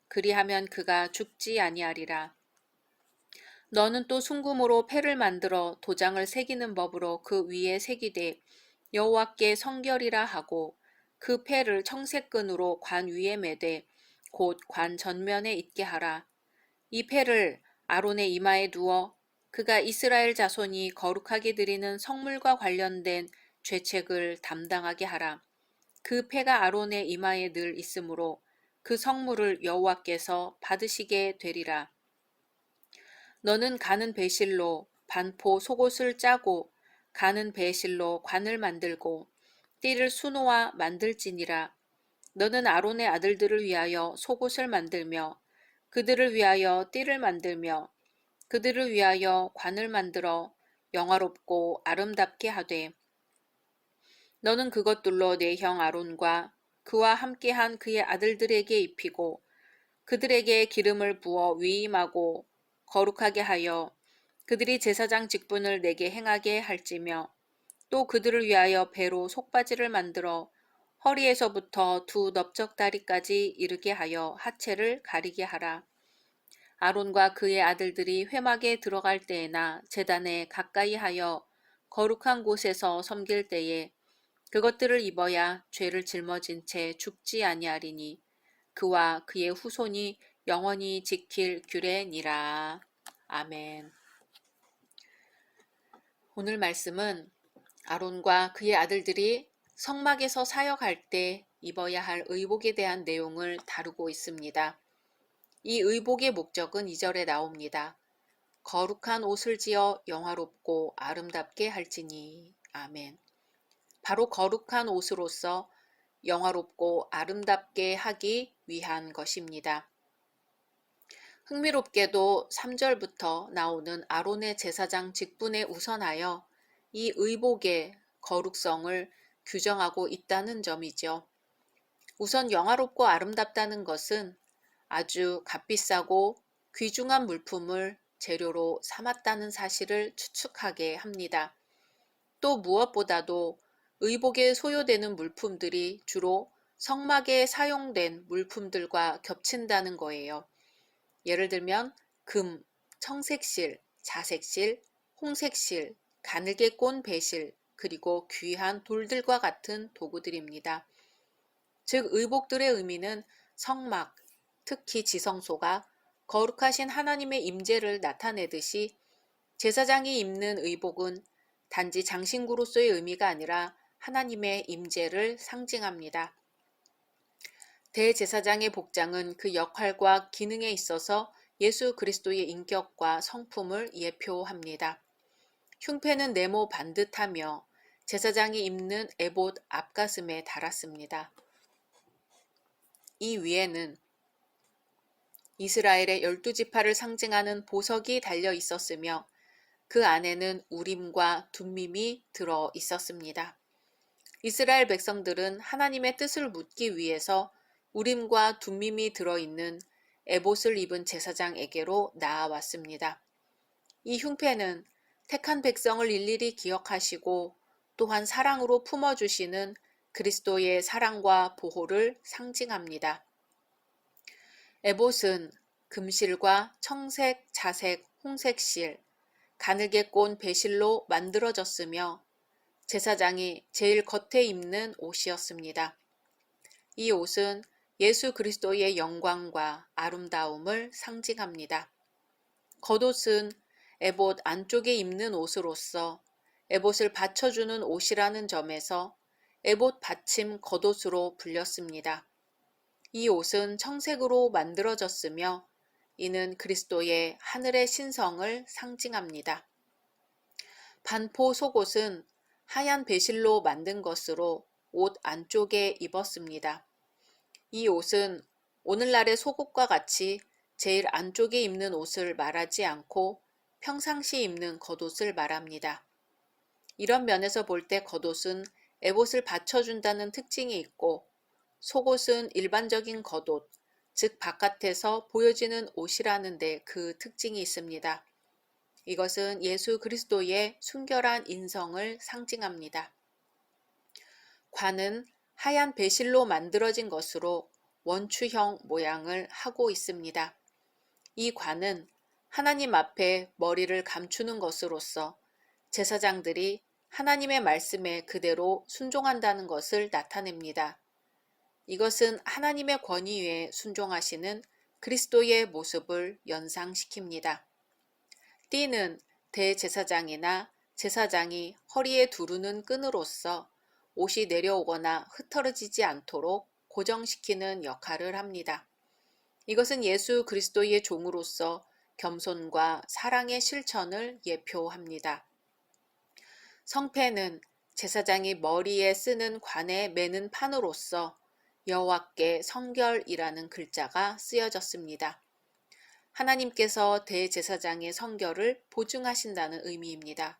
그리하면 그가 죽지 아니하리라. 너는 또 순금으로 패를 만들어 도장을 새기는 법으로 그 위에 새기되 여호와께 성결이라 하고 그 패를 청색끈으로 관 위에 매되 곧 관 전면에 있게 하라. 이 패를 아론의 이마에 두어 그가 이스라엘 자손이 거룩하게 드리는 성물과 관련된 죄책을 담당하게 하라. 그 패가 아론의 이마에 늘 있으므로 그 성물을 여호와께서 받으시게 되리라. 너는 가는 배실로 반포 속옷을 짜고 가는 배실로 관을 만들고 띠를 수놓아 만들지니라. 너는 아론의 아들들을 위하여 속옷을 만들며 그들을 위하여 띠를 만들며 그들을 위하여 관을 만들어 영화롭고 아름답게 하되 너는 그것들로 내 형 아론과 그와 함께한 그의 아들들에게 입히고 그들에게 기름을 부어 위임하고 거룩하게 하여 그들이 제사장 직분을 내게 행하게 할지며 또 그들을 위하여 배로 속바지를 만들어 허리에서부터 두 넓적다리까지 이르게 하여 하체를 가리게 하라. 아론과 그의 아들들이 회막에 들어갈 때에나 제단에 가까이 하여 거룩한 곳에서 섬길 때에 그것들을 입어야 죄를 짊어진 채 죽지 아니하리니 그와 그의 후손이 영원히 지킬 규례니라. 아멘. 오늘 말씀은 아론과 그의 아들들이 성막에서 사역할 때 입어야 할 의복에 대한 내용을 다루고 있습니다. 이 의복의 목적은 2절에 나옵니다. 거룩한 옷을 지어 영화롭고 아름답게 할지니. 아멘. 바로 거룩한 옷으로서 영화롭고 아름답게 하기 위한 것입니다. 흥미롭게도 3절부터 나오는 아론의 제사장 직분에 우선하여 이 의복의 거룩성을 규정하고 있다는 점이죠. 우선 영화롭고 아름답다는 것은 아주 값비싸고 귀중한 물품을 재료로 삼았다는 사실을 추측하게 합니다. 또 무엇보다도 의복에 소요되는 물품들이 주로 성막에 사용된 물품들과 겹친다는 거예요. 예를 들면 금, 청색실, 자색실, 홍색실, 가늘게 꼰 배실, 그리고 귀한 돌들과 같은 도구들입니다. 즉 의복들의 의미는 성막, 특히 지성소가 거룩하신 하나님의 임재를 나타내듯이 제사장이 입는 의복은 단지 장신구로서의 의미가 아니라 하나님의 임재를 상징합니다. 대제사장의 복장은 그 역할과 기능에 있어서 예수 그리스도의 인격과 성품을 예표합니다. 흉패는 네모 반듯하며 제사장이 입는 에봇 앞가슴에 달았습니다. 이 위에는 이스라엘의 12지파를 상징하는 보석이 달려 있었으며 그 안에는 우림과 둠밈이 들어 있었습니다. 이스라엘 백성들은 하나님의 뜻을 묻기 위해서 우림과 둠밈이 들어있는 에봇을 입은 제사장에게로 나아왔습니다. 이 흉패는 택한 백성을 일일이 기억하시고 또한 사랑으로 품어주시는 그리스도의 사랑과 보호를 상징합니다. 에봇은 금실과 청색, 자색, 홍색실, 가늘게 꼰 배실로 만들어졌으며 제사장이 제일 겉에 입는 옷이었습니다. 이 옷은 예수 그리스도의 영광과 아름다움을 상징합니다. 겉옷은 에봇 안쪽에 입는 옷으로서 에봇을 받쳐주는 옷이라는 점에서 에봇 받침 겉옷으로 불렸습니다. 이 옷은 청색으로 만들어졌으며 이는 그리스도의 하늘의 신성을 상징합니다. 반포 속옷은 하얀 배실로 만든 것으로 옷 안쪽에 입었습니다. 이 옷은 오늘날의 속옷과 같이 제일 안쪽에 입는 옷을 말하지 않고 평상시 입는 겉옷을 말합니다. 이런 면에서 볼 때 겉옷은 에봇을 받쳐준다는 특징이 있고 속옷은 일반적인 겉옷, 즉 바깥에서 보여지는 옷이라는 데 그 특징이 있습니다. 이것은 예수 그리스도의 순결한 인성을 상징합니다. 관은 하얀 배실로 만들어진 것으로 원추형 모양을 하고 있습니다. 이 관은 하나님 앞에 머리를 감추는 것으로서 제사장들이 하나님의 말씀에 그대로 순종한다는 것을 나타냅니다. 이것은 하나님의 권위에 순종하시는 그리스도의 모습을 연상시킵니다. 띠는 대제사장이나 제사장이 허리에 두르는 끈으로서 옷이 내려오거나 흩어지지 않도록 고정시키는 역할을 합니다. 이것은 예수 그리스도의 종으로서 겸손과 사랑의 실천을 예표합니다. 성패는 제사장이 머리에 쓰는 관에 매는 판으로서 여호와께 성결이라는 글자가 쓰여졌습니다. 하나님께서 대제사장의 성결을 보증하신다는 의미입니다.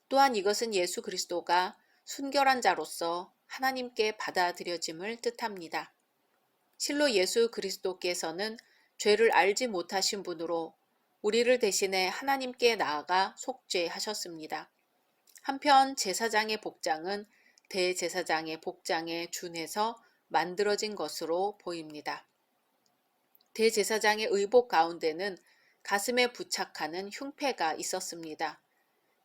또한 이것은 예수 그리스도가 순결한 자로서 하나님께 받아들여짐을 뜻합니다. 실로 예수 그리스도께서는 죄를 알지 못하신 분으로 우리를 대신해 하나님께 나아가 속죄하셨습니다. 한편 제사장의 복장은 대제사장의 복장에 준해서 만들어진 것으로 보입니다. 대제사장의 의복 가운데는 가슴에 부착하는 흉패가 있었습니다.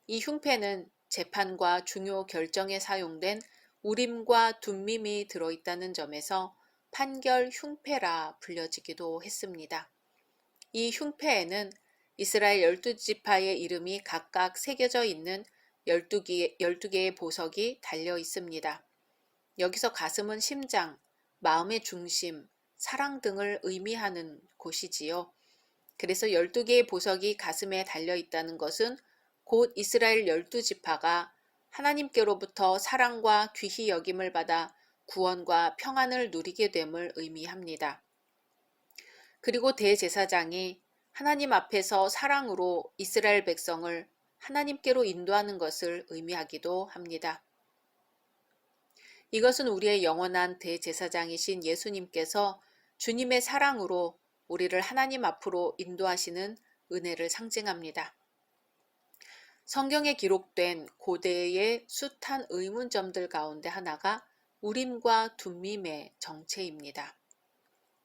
이 흉패는 재판과 중요 결정에 사용된 우림과 둠밈이 들어있다는 점에서 판결 흉패라 불려지기도 했습니다. 이 흉패에는 이스라엘 12지파의 이름이 각각 새겨져 있는 12개의 보석이 달려 있습니다. 여기서 가슴은 심장, 마음의 중심, 사랑 등을 의미하는 곳이지요. 그래서 12개의 보석이 가슴에 달려 있다는 것은 곧 이스라엘 12지파가 하나님께로부터 사랑과 귀히 여김을 받아 구원과 평안을 누리게 됨을 의미합니다. 그리고 대제사장이 하나님 앞에서 사랑으로 이스라엘 백성을 하나님께로 인도하는 것을 의미하기도 합니다. 이것은 우리의 영원한 대제사장이신 예수님께서 주님의 사랑으로 우리를 하나님 앞으로 인도하시는 은혜를 상징합니다. 성경에 기록된 고대의 숱한 의문점들 가운데 하나가 우림과 둠밈의 정체입니다.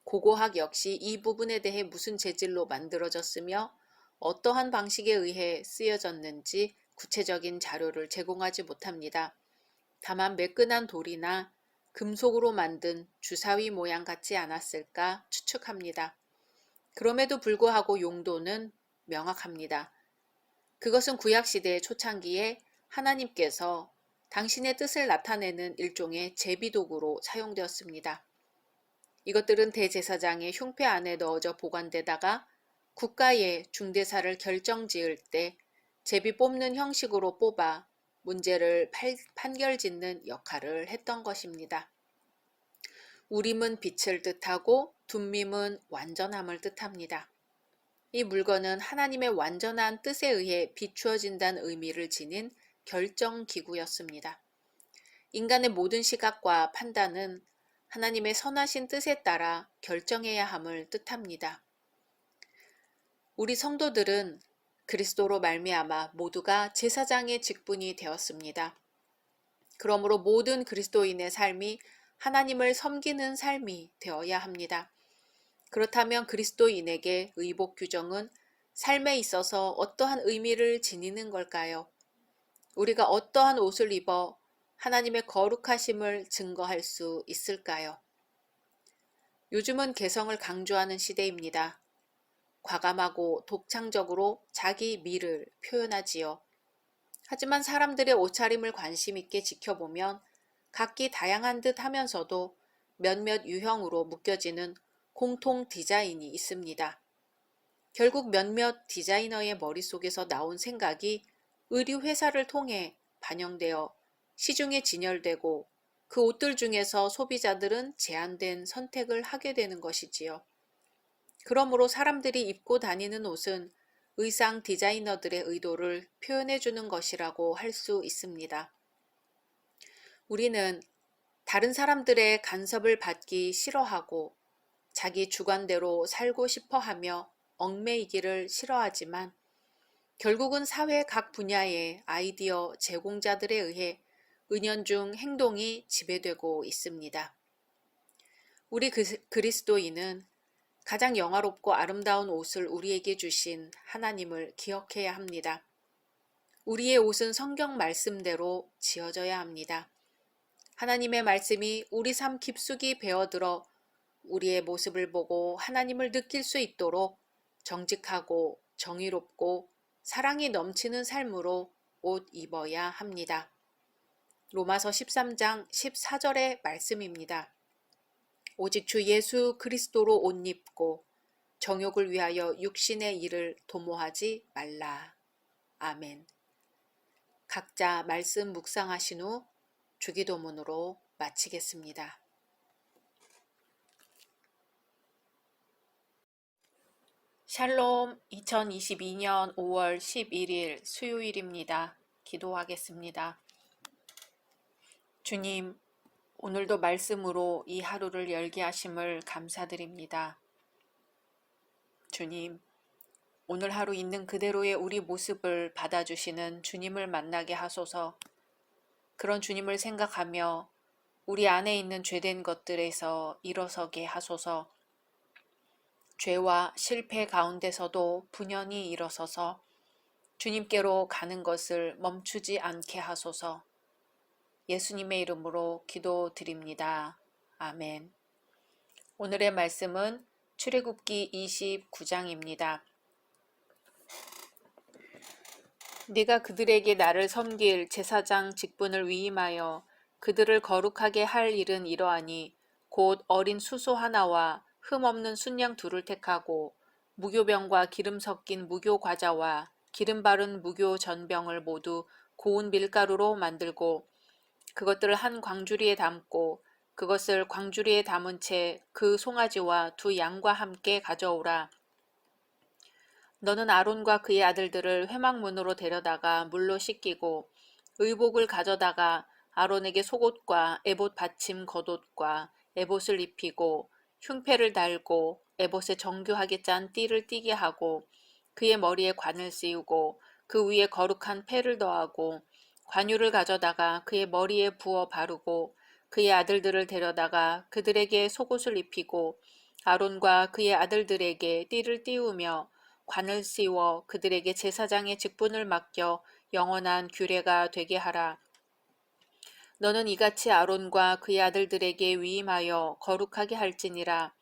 고고학 역시 이 부분에 대해 무슨 재질로 만들어졌으며 어떠한 방식에 의해 쓰여졌는지 구체적인 자료를 제공하지 못합니다. 다만 매끈한 돌이나 금속으로 만든 주사위 모양 같지 않았을까 추측합니다. 그럼에도 불구하고 용도는 명확합니다. 그것은 구약시대의 초창기에 하나님께서 당신의 뜻을 나타내는 일종의 제비도구로 사용되었습니다. 이것들은 대제사장의 흉패 안에 넣어져 보관되다가 국가의 중대사를 결정지을 때 제비 뽑는 형식으로 뽑아 문제를 판결짓는 역할을 했던 것입니다. 우림은 빛을 뜻하고 둠밈은 완전함을 뜻합니다. 이 물건은 하나님의 완전한 뜻에 의해 비추어진다는 의미를 지닌 결정기구였습니다. 인간의 모든 시각과 판단은 하나님의 선하신 뜻에 따라 결정해야 함을 뜻합니다. 우리 성도들은 그리스도로 말미암아 모두가 제사장의 직분이 되었습니다. 그러므로 모든 그리스도인의 삶이 하나님을 섬기는 삶이 되어야 합니다. 그렇다면 그리스도인에게 의복 규정은 삶에 있어서 어떠한 의미를 지니는 걸까요? 우리가 어떠한 옷을 입어 하나님의 거룩하심을 증거할 수 있을까요? 요즘은 개성을 강조하는 시대입니다. 과감하고 독창적으로 자기 미를 표현하지요. 하지만 사람들의 옷차림을 관심 있게 지켜보면 각기 다양한 듯 하면서도 몇몇 유형으로 묶여지는 공통 디자인이 있습니다. 결국 몇몇 디자이너의 머릿속에서 나온 생각이 의류 회사를 통해 반영되어 시중에 진열되고 그 옷들 중에서 소비자들은 제한된 선택을 하게 되는 것이지요. 그러므로 사람들이 입고 다니는 옷은 의상 디자이너들의 의도를 표현해 주는 것이라고 할 수 있습니다. 우리는 다른 사람들의 간섭을 받기 싫어하고 자기 주관대로 살고 싶어 하며 얽매이기를 싫어하지만 결국은 사회 각 분야의 아이디어 제공자들에 의해 은연중 행동이 지배되고 있습니다. 우리 그리스도인은 가장 영화롭고 아름다운 옷을 우리에게 주신 하나님을 기억해야 합니다. 우리의 옷은 성경 말씀대로 지어져야 합니다. 하나님의 말씀이 우리 삶 깊숙이 배어들어 우리의 모습을 보고 하나님을 느낄 수 있도록 정직하고 정의롭고 사랑이 넘치는 삶으로 옷 입어야 합니다. 로마서 13장 14절의 말씀입니다. 오직 주 예수 그리스도로 옷 입고 정욕을 위하여 육신의 일을 도모하지 말라. 아멘. 각자 말씀 묵상하신 후 주기도문으로 마치겠습니다. 샬롬, 2022년 5월 11일 수요일입니다. 기도하겠습니다. 주님, 오늘도 말씀으로 이 하루를 열게 하심을 감사드립니다. 주님, 오늘 하루 있는 그대로의 우리 모습을 받아주시는 주님을 만나게 하소서. 그런 주님을 생각하며 우리 안에 있는 죄된 것들에서 일어서게 하소서. 죄와 실패 가운데서도 분연히 일어서서 주님께로 가는 것을 멈추지 않게 하소서. 예수님의 이름으로 기도드립니다. 아멘. 오늘의 말씀은 출애굽기 29장입니다. 네가 그들에게 나를 섬길 제사장 직분을 위임하여 그들을 거룩하게 할 일은 이러하니 곧 어린 수소 하나와 흠 없는 순양 둘을 택하고 무교병과 기름 섞인 무교 과자와 기름 바른 무교 전병을 모두 고운 밀가루로 만들고 그것들을 한 광주리에 담고 그것을 광주리에 담은 채 그 송아지와 두 양과 함께 가져오라. 너는 아론과 그의 아들들을 회막문으로 데려다가 물로 씻기고 의복을 가져다가 아론에게 속옷과 에봇 받침 겉옷과 에봇을 입히고 흉패를 달고 에봇에 정교하게 짠 띠를 띠게 하고 그의 머리에 관을 씌우고 그 위에 거룩한 패를 더하고 관유를 가져다가 그의 머리에 부어 바르고 그의 아들들을 데려다가 그들에게 속옷을 입히고 아론과 그의 아들들에게 띠를 띠우며 관을 씌워 그들에게 제사장의 직분을 맡겨 영원한 규례가 되게 하라. 너는 이같이 아론과 그의 아들들에게 위임하여 거룩하게 할지니라.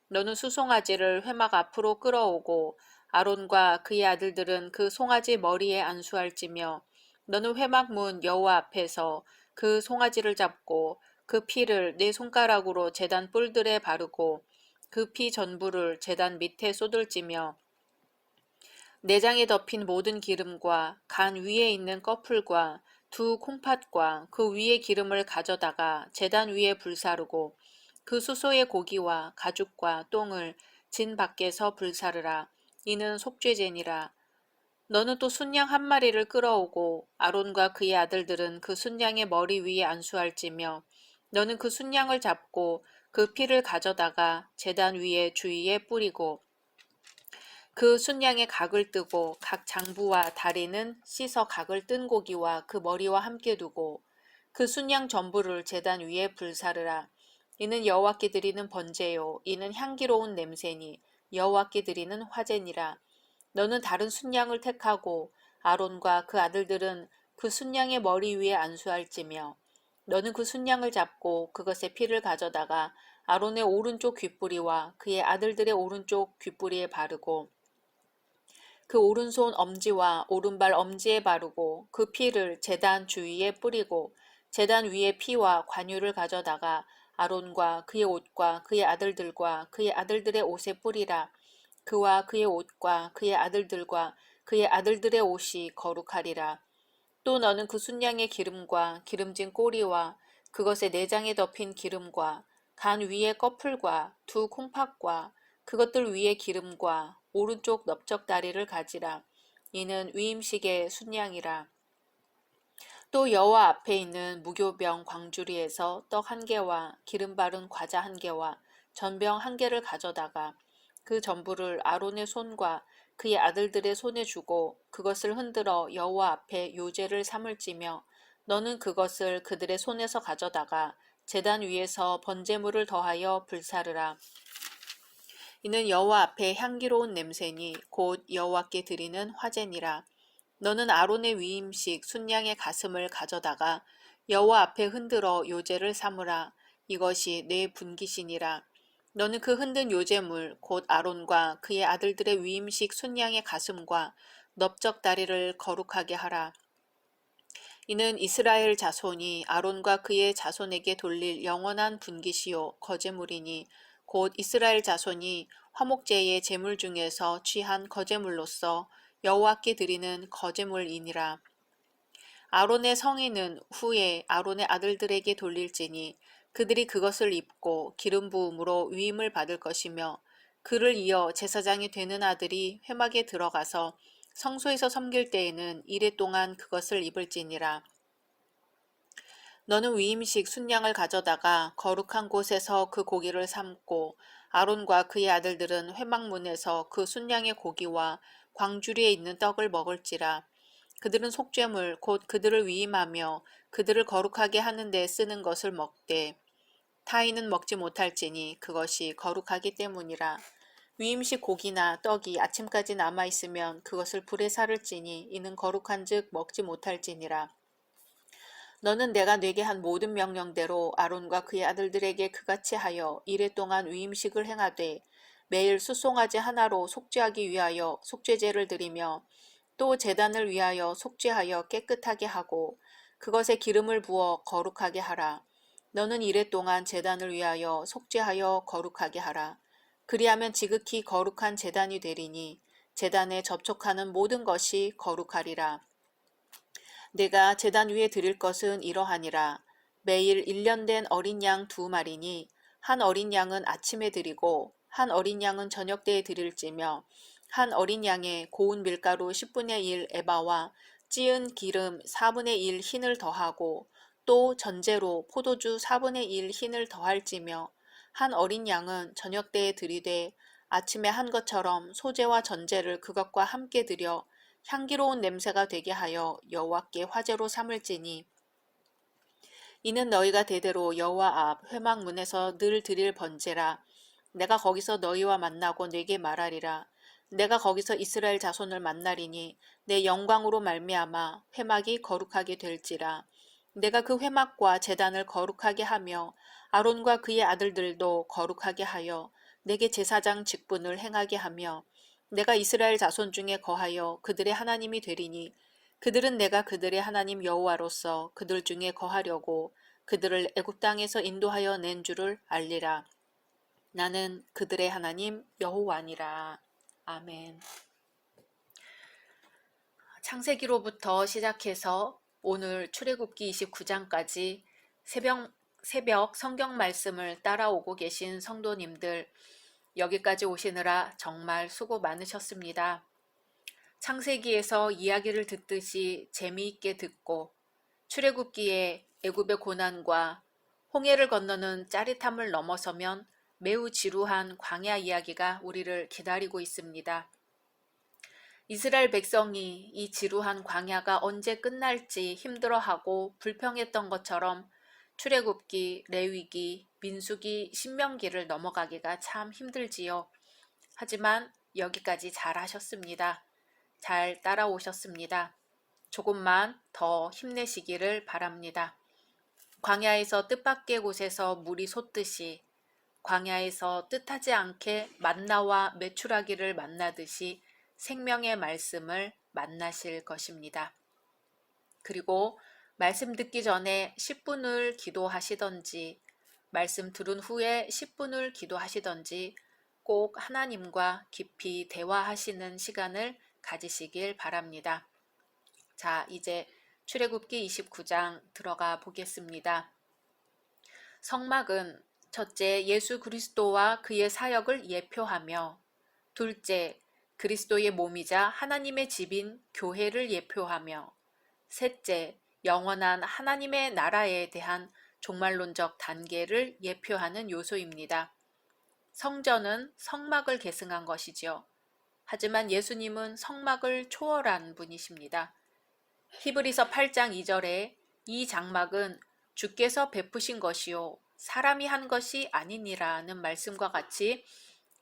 너는 수송아지를 회막 앞으로 끌어오고 아론과 그의 아들들은 그 송아지 머리에 안수할지며 너는 회막 문 여호와 앞에서 그 송아지를 잡고 그 피를 네 손가락으로 제단 뿔들에 바르고 그 피 전부를 제단 밑에 쏟을지며 내장에 덮인 모든 기름과 간 위에 있는 꺼풀과 두 콩팥과 그 위에 기름을 가져다가 제단 위에 불사르고 그 수소의 고기와 가죽과 똥을 진 밖에서 불사르라. 이는 속죄제니라. 너는 또 순양 한 마리를 끌어오고 아론과 그의 아들들은 그 순양의 머리 위에 안수할지며 너는 그 순양을 잡고 그 피를 가져다가 제단 위에 주위에 뿌리고 그 순양의 각을 뜨고 각 장부와 다리는 씻어 각을 뜬 고기와 그 머리와 함께 두고 그 순양 전부를 제단 위에 불사르라. 이는 여호와께 드리는 번제요 이는 향기로운 냄새니 여호와께 드리는 화제니라. 너는 다른 순양을 택하고 아론과 그 아들들은 그 순양의 머리 위에 안수할지며 너는 그 순양을 잡고 그것의 피를 가져다가 아론의 오른쪽 귓뿌리와 그의 아들들의 오른쪽 귓뿌리에 바르고 그 오른손 엄지와 오른발 엄지에 바르고 그 피를 제단 주위에 뿌리고 제단 위에 피와 관유를 가져다가 아론과 그의 옷과 그의 아들들과 그의 아들들의 옷에 뿌리라. 그와 그의 옷과 그의 아들들과 그의 아들들의 옷이 거룩하리라. 또 너는 그 순양의 기름과 기름진 꼬리와 그것의 내장에 덮인 기름과 간 위의 꺼풀과 두 콩팥과 그것들 위의 기름과 오른쪽 넓적다리를 가지라. 이는 위임식의 순양이라. 또 여호와 앞에 있는 무교병 광주리에서 떡 한 개와 기름 바른 과자 한 개와 전병 한 개를 가져다가 그 전부를 아론의 손과 그의 아들들의 손에 주고 그것을 흔들어 여호와 앞에 요제를 삼을지며 너는 그것을 그들의 손에서 가져다가 제단 위에서 번제물을 더하여 불사르라. 이는 여호와 앞에 향기로운 냄새니 곧 여호와께 드리는 화제니라. 너는 아론의 위임식 순양의 가슴을 가져다가 여호와 앞에 흔들어 요제를 삼으라. 이것이 내 분깃이니라. 너는 그 흔든 요제물 곧 아론과 그의 아들들의 위임식 순양의 가슴과 넓적 다리를 거룩하게 하라. 이는 이스라엘 자손이 아론과 그의 자손에게 돌릴 영원한 분깃이요 거제물이니 곧 이스라엘 자손이 화목제의 제물 중에서 취한 거제물로서 여호와께 드리는 거제물이니라. 아론의 성인은 후에 아론의 아들들에게 돌릴지니 그들이 그것을 입고 기름 부음으로 위임을 받을 것이며 그를 이어 제사장이 되는 아들이 회막에 들어가서 성소에서 섬길 때에는 이레 동안 그것을 입을지니라. 너는 위임식 순양을 가져다가 거룩한 곳에서 그 고기를 삶고 아론과 그의 아들들은 회막문에서 그 순양의 고기와 광주리에 있는 떡을 먹을지라. 그들은 속죄물 곧 그들을 위임하며 그들을 거룩하게 하는 데 쓰는 것을 먹되 타인은 먹지 못할지니 그것이 거룩하기 때문이라. 위임식 고기나 떡이 아침까지 남아 있으면 그것을 불에 사를지니 이는 거룩한즉 먹지 못할지니라. 너는 내가 네게 한 모든 명령대로 아론과 그의 아들들에게 그같이 하여 이레 동안 위임식을 행하되 매일 숫송아지 하나로 속죄하기 위하여 속죄제를 드리며 또 제단을 위하여 속죄하여 깨끗하게 하고 그것에 기름을 부어 거룩하게 하라. 너는 이레 동안 제단을 위하여 속죄하여 거룩하게 하라. 그리하면 지극히 거룩한 제단이 되리니 제단에 접촉하는 모든 것이 거룩하리라. 내가 제단 위에 드릴 것은 이러하니라. 매일 1년 된 어린 양 2마리니 한 어린 양은 아침에 드리고 한 어린 양은 저녁 때에 드릴지며 한 어린 양에 고운 밀가루 10분의 1 에바와 찌은 기름 4분의 1 흰을 더하고 또 전제로 포도주 4분의 1 흰을 더할지며 한 어린 양은 저녁 때에 드리되 아침에 한 것처럼 소제와 전제를 그것과 함께 드려 향기로운 냄새가 되게 하여 여호와께 화제로 삼을지니 이는 너희가 대대로 여호와 앞 회막문에서 늘 드릴 번제라. 내가 거기서 너희와 만나고 네게 말하리라. 내가 거기서 이스라엘 자손을 만나리니 내 영광으로 말미암아 회막이 거룩하게 될지라. 내가 그 회막과 제단을 거룩하게 하며 아론과 그의 아들들도 거룩하게 하여 내게 제사장 직분을 행하게 하며 내가 이스라엘 자손 중에 거하여 그들의 하나님이 되리니 그들은 내가 그들의 하나님 여호와로서 그들 중에 거하려고 그들을 애굽 땅에서 인도하여 낸 줄을 알리라. 나는 그들의 하나님 여호와니라. 아멘. 창세기로부터 시작해서 오늘 출애굽기 29장까지 새벽 새벽 성경 말씀을 따라오고 계신 성도님들, 여기까지 오시느라 정말 수고 많으셨습니다. 창세기에서 이야기를 듣듯이 재미있게 듣고 출애굽기에 애굽의 고난과 홍해를 건너는 짜릿함을 넘어서면 매우 지루한 광야 이야기가 우리를 기다리고 있습니다. 이스라엘 백성이 이 지루한 광야가 언제 끝날지 힘들어하고 불평했던 것처럼 출애굽기, 레위기, 민수기, 신명기를 넘어가기가 참 힘들지요. 하지만 여기까지 잘 하셨습니다. 잘 따라오셨습니다. 조금만 더 힘내시기를 바랍니다. 광야에서 뜻밖의 곳에서 물이 솟듯이, 광야에서 뜻하지 않게 만나와 메추라기를 만나듯이 생명의 말씀을 만나실 것입니다. 그리고 말씀 듣기 전에 10분을 기도하시던지, 말씀 들은 후에 10분을 기도하시던지 꼭 하나님과 깊이 대화하시는 시간을 가지시길 바랍니다. 자, 이제 출애굽기 29장 들어가 보겠습니다. 성막은 첫째, 예수 그리스도와 그의 사역을 예표하며, 둘째, 그리스도의 몸이자 하나님의 집인 교회를 예표하며, 셋째, 영원한 하나님의 나라에 대한 종말론적 단계를 예표하는 요소입니다. 성전은 성막을 계승한 것이지요. 하지만 예수님은 성막을 초월한 분이십니다. 히브리서 8장 2절에 이 장막은 주께서 베푸신 것이요 사람이 한 것이 아니니라는 말씀과 같이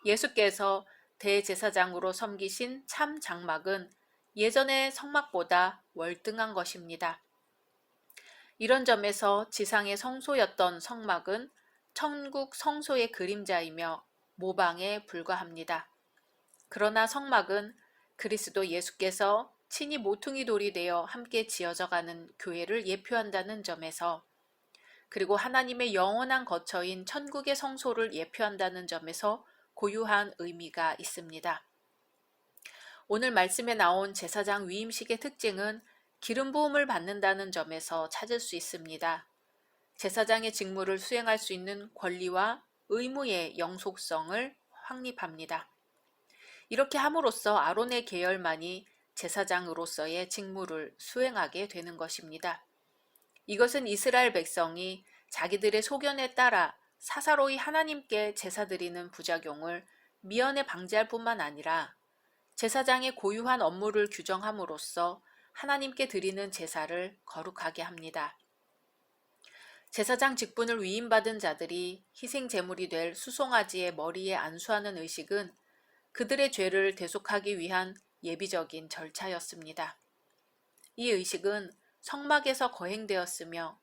예수께서 대제사장으로 섬기신 참 장막은 예전의 성막보다 월등한 것입니다. 이런 점에서 지상의 성소였던 성막은 천국 성소의 그림자이며 모방에 불과합니다. 그러나 성막은 그리스도 예수께서 친히 모퉁이 돌이 되어 함께 지어져가는 교회를 예표한다는 점에서, 그리고 하나님의 영원한 거처인 천국의 성소를 예표한다는 점에서 고유한 의미가 있습니다. 오늘 말씀에 나온 제사장 위임식의 특징은 기름 부음을 받는다는 점에서 찾을 수 있습니다. 제사장의 직무를 수행할 수 있는 권리와 의무의 영속성을 확립합니다. 이렇게 함으로써 아론의 계열만이 제사장으로서의 직무를 수행하게 되는 것입니다. 이것은 이스라엘 백성이 자기들의 소견에 따라 사사로이 하나님께 제사 드리는 부작용을 미연에 방지할 뿐만 아니라 제사장의 고유한 업무를 규정함으로써 하나님께 드리는 제사를 거룩하게 합니다. 제사장 직분을 위임받은 자들이 희생 제물이 될 수송아지의 머리에 안수하는 의식은 그들의 죄를 대속하기 위한 예비적인 절차였습니다. 이 의식은 성막에서 거행되었으며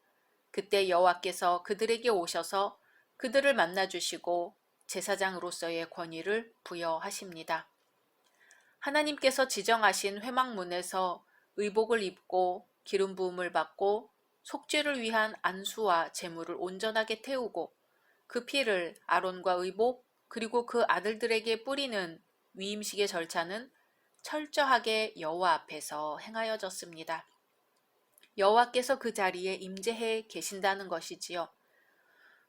그때 여호와께서 그들에게 오셔서 그들을 만나주시고 제사장으로서의 권위를 부여하십니다. 하나님께서 지정하신 회막문에서 의복을 입고 기름 부음을 받고 속죄를 위한 안수와 제물을 온전하게 태우고 그 피를 아론과 의복 그리고 그 아들들에게 뿌리는 위임식의 절차는 철저하게 여호와 앞에서 행하여졌습니다. 여호와께서 그 자리에 임재해 계신다는 것이지요.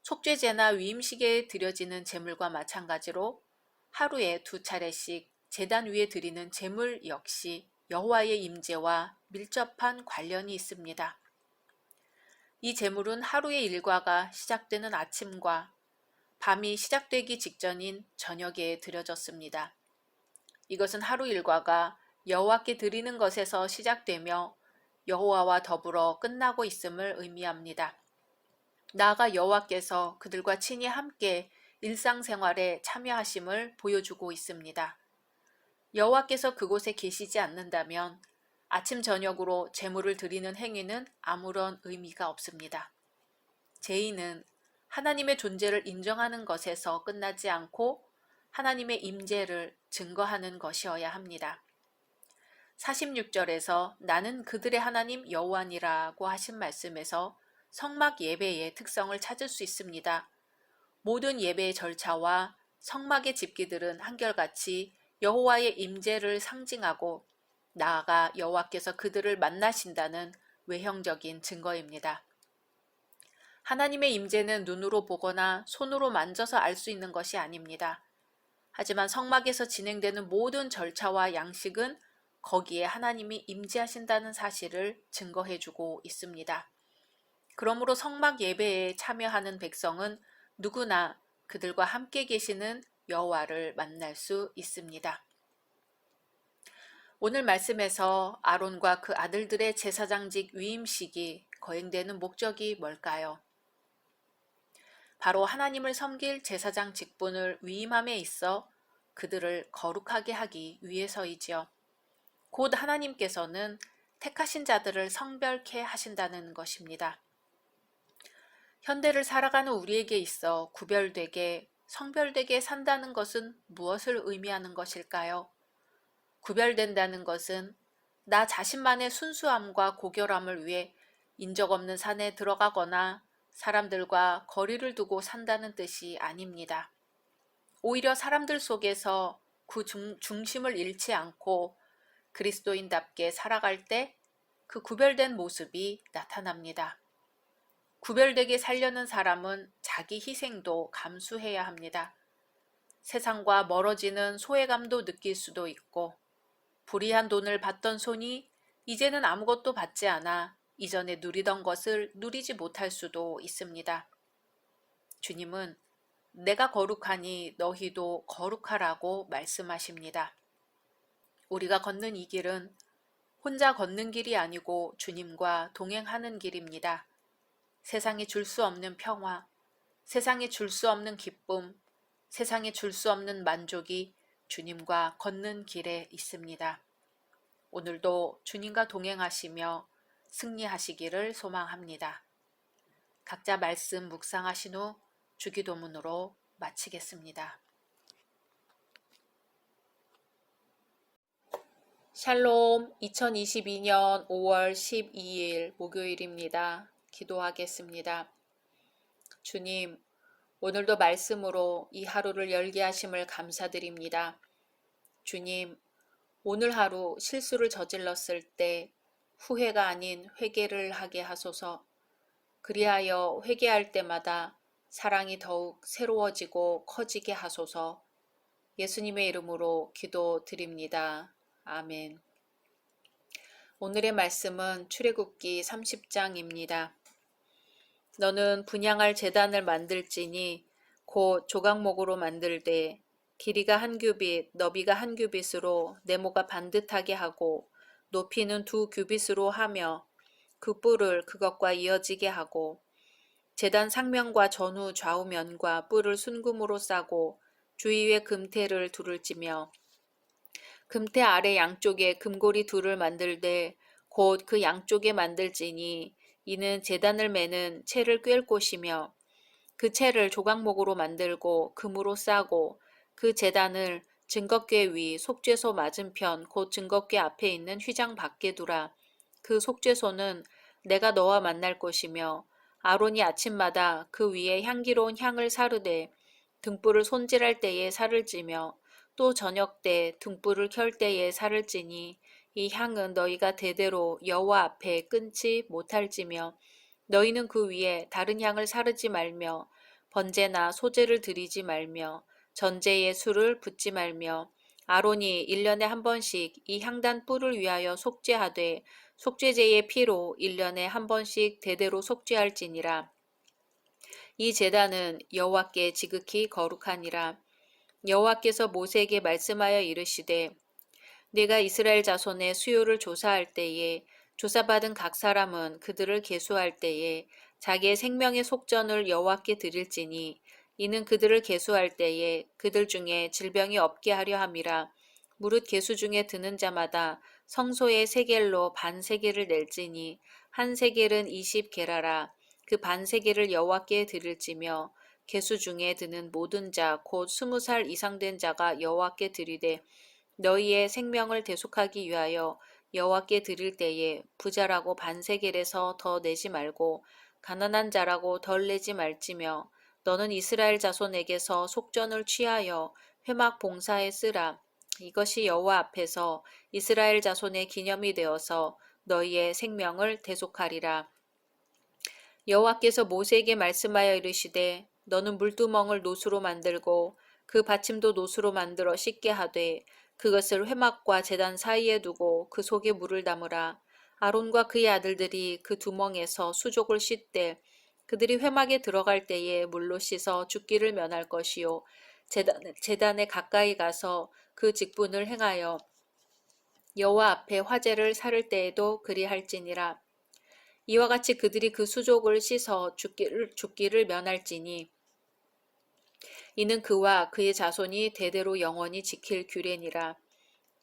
속죄제나 위임식에 드려지는 제물과 마찬가지로 하루에 2차례씩 제단 위에 드리는 제물 역시 여호와의 임재와 밀접한 관련이 있습니다. 이 제물은 하루의 일과가 시작되는 아침과 밤이 시작되기 직전인 저녁에 드려졌습니다. 이것은 하루 일과가 여호와께 드리는 것에서 시작되며 여호와와 더불어 끝나고 있음을 의미합니다. 나아가 여호와께서 그들과 친히 함께 일상생활에 참여하심을 보여주고 있습니다. 여호와께서 그곳에 계시지 않는다면 아침 저녁으로 제물을 드리는 행위는 아무런 의미가 없습니다. 제의는 하나님의 존재를 인정하는 것에서 끝나지 않고 하나님의 임재를 증거하는 것이어야 합니다. 46절에서 나는 그들의 하나님 여호와니라고 하신 말씀에서 성막 예배의 특성을 찾을 수 있습니다. 모든 예배의 절차와 성막의 집기들은 한결같이 여호와의 임재를 상징하고 나아가 여호와께서 그들을 만나신다는 외형적인 증거입니다. 하나님의 임재는 눈으로 보거나 손으로 만져서 알 수 있는 것이 아닙니다. 하지만 성막에서 진행되는 모든 절차와 양식은 거기에 하나님이 임재하신다는 사실을 증거해주고 있습니다. 그러므로 성막 예배에 참여하는 백성은 누구나 그들과 함께 계시는 여호와를 만날 수 있습니다. 오늘 말씀에서 아론과 그 아들들의 제사장직 위임식이 거행되는 목적이 뭘까요? 바로 하나님을 섬길 제사장 직분을 위임함에 있어 그들을 거룩하게 하기 위해서이지요. 곧 하나님께서는 택하신 자들을 성별케 하신다는 것입니다. 현대를 살아가는 우리에게 있어 구별되게, 성별되게 산다는 것은 무엇을 의미하는 것일까요? 구별된다는 것은 나 자신만의 순수함과 고결함을 위해 인적 없는 산에 들어가거나 사람들과 거리를 두고 산다는 뜻이 아닙니다. 오히려 사람들 속에서 그 중심을 잃지 않고 그리스도인답게 살아갈 때 그 구별된 모습이 나타납니다. 구별되게 살려는 사람은 자기 희생도 감수해야 합니다. 세상과 멀어지는 소외감도 느낄 수도 있고, 불이한 돈을 받던 손이 이제는 아무것도 받지 않아 이전에 누리던 것을 누리지 못할 수도 있습니다. 주님은 내가 거룩하니 너희도 거룩하라고 말씀하십니다. 우리가 걷는 이 길은 혼자 걷는 길이 아니고 주님과 동행하는 길입니다. 세상에 줄 수 없는 평화, 세상에 줄 수 없는 기쁨, 세상에 줄 수 없는 만족이 주님과 걷는 길에 있습니다. 오늘도 주님과 동행하시며 승리하시기를 소망합니다. 각자 말씀 묵상하신 후 주기도문으로 마치겠습니다. 샬롬, 2022년 5월 12일 목요일입니다. 기도하겠습니다. 주님, 오늘도 말씀으로 이 하루를 열게 하심을 감사드립니다. 주님, 오늘 하루 실수를 저질렀을 때 후회가 아닌 회개를 하게 하소서. 그리하여 회개할 때마다 사랑이 더욱 새로워지고 커지게 하소서. 예수님의 이름으로 기도드립니다. 아멘. 오늘의 말씀은 출애굽기 30장입니다. 너는 분향할 제단을 만들지니 곧 조각목으로 만들되 길이가 한 규빗, 너비가 한 규빗으로 네모가 반듯하게 하고 높이는 2규빗으로 하며 그 뿔을 그것과 이어지게 하고 제단 상면과 전후 좌우면과 뿔을 순금으로 싸고 주위에 금테를 둘을 찌며 금테 아래 양쪽에 금고리 둘을 만들되 곧 그 양쪽에 만들지니 이는 제단을 매는 채를 꿰을 곳이며 그 채를 조각목으로 만들고 금으로 싸고 그 제단을 증거궤 위 속죄소 맞은편 곧 증거궤 앞에 있는 휘장 밖에 두라. 그 속죄소는 내가 너와 만날 곳이며 아론이 아침마다 그 위에 향기로운 향을 사르되 등불을 손질할 때에 살을 찌며 또 저녁 때 등불을 켤 때에 살을 찌니 이 향은 너희가 대대로 여호와 앞에 끊지 못할지며 너희는 그 위에 다른 향을 사르지 말며 번제나 소제를 드리지 말며 전제에 술을 붓지 말며 아론이 1년에 한 번씩 이 향단 뿔을 위하여 속죄하되 속죄제의 피로 1년에 한 번씩 대대로 속죄할지니라. 이 제단은 여호와께 지극히 거룩하니라. 여호와께서 모세에게 말씀하여 이르시되 네가 이스라엘 자손의 수요를 조사할 때에 조사받은 각 사람은 그들을 계수할 때에 자기의 생명의 속전을 여호와께 드릴지니 이는 그들을 계수할 때에 그들 중에 질병이 없게 하려 함이라. 무릇 계수 중에 드는 자마다 성소의 세겔로 반 세겔을 낼지니 한 세겔은 20게라라. 그 반 세겔을 여호와께 드릴지며 계수 중에 드는 모든 자 곧 20살 이상 된 자가 여호와께 드리되 너희의 생명을 대속하기 위하여 여호와께 드릴 때에 부자라고 반 세겔에서 더 내지 말고 가난한 자라고 덜 내지 말지며 너는 이스라엘 자손에게서 속전을 취하여 회막 봉사에 쓰라. 이것이 여호와 앞에서 이스라엘 자손의 기념이 되어서 너희의 생명을 대속하리라. 여호와께서 모세에게 말씀하여 이르시되 너는 물두멍을 노수로 만들고 그 받침도 노수로 만들어 씻게 하되 그것을 회막과 제단 사이에 두고 그 속에 물을 담으라. 아론과 그의 아들들이 그 두멍에서 수족을 씻되 그들이 회막에 들어갈 때에 물로 씻어 죽기를 면할 것이요 제단에 가까이 가서 그 직분을 행하여 여호와 앞에 화제를 사를 때에도 그리할지니라. 이와 같이 그들이 그 수족을 씻어 죽기를 면할지니 이는 그와 그의 자손이 대대로 영원히 지킬 규례니라.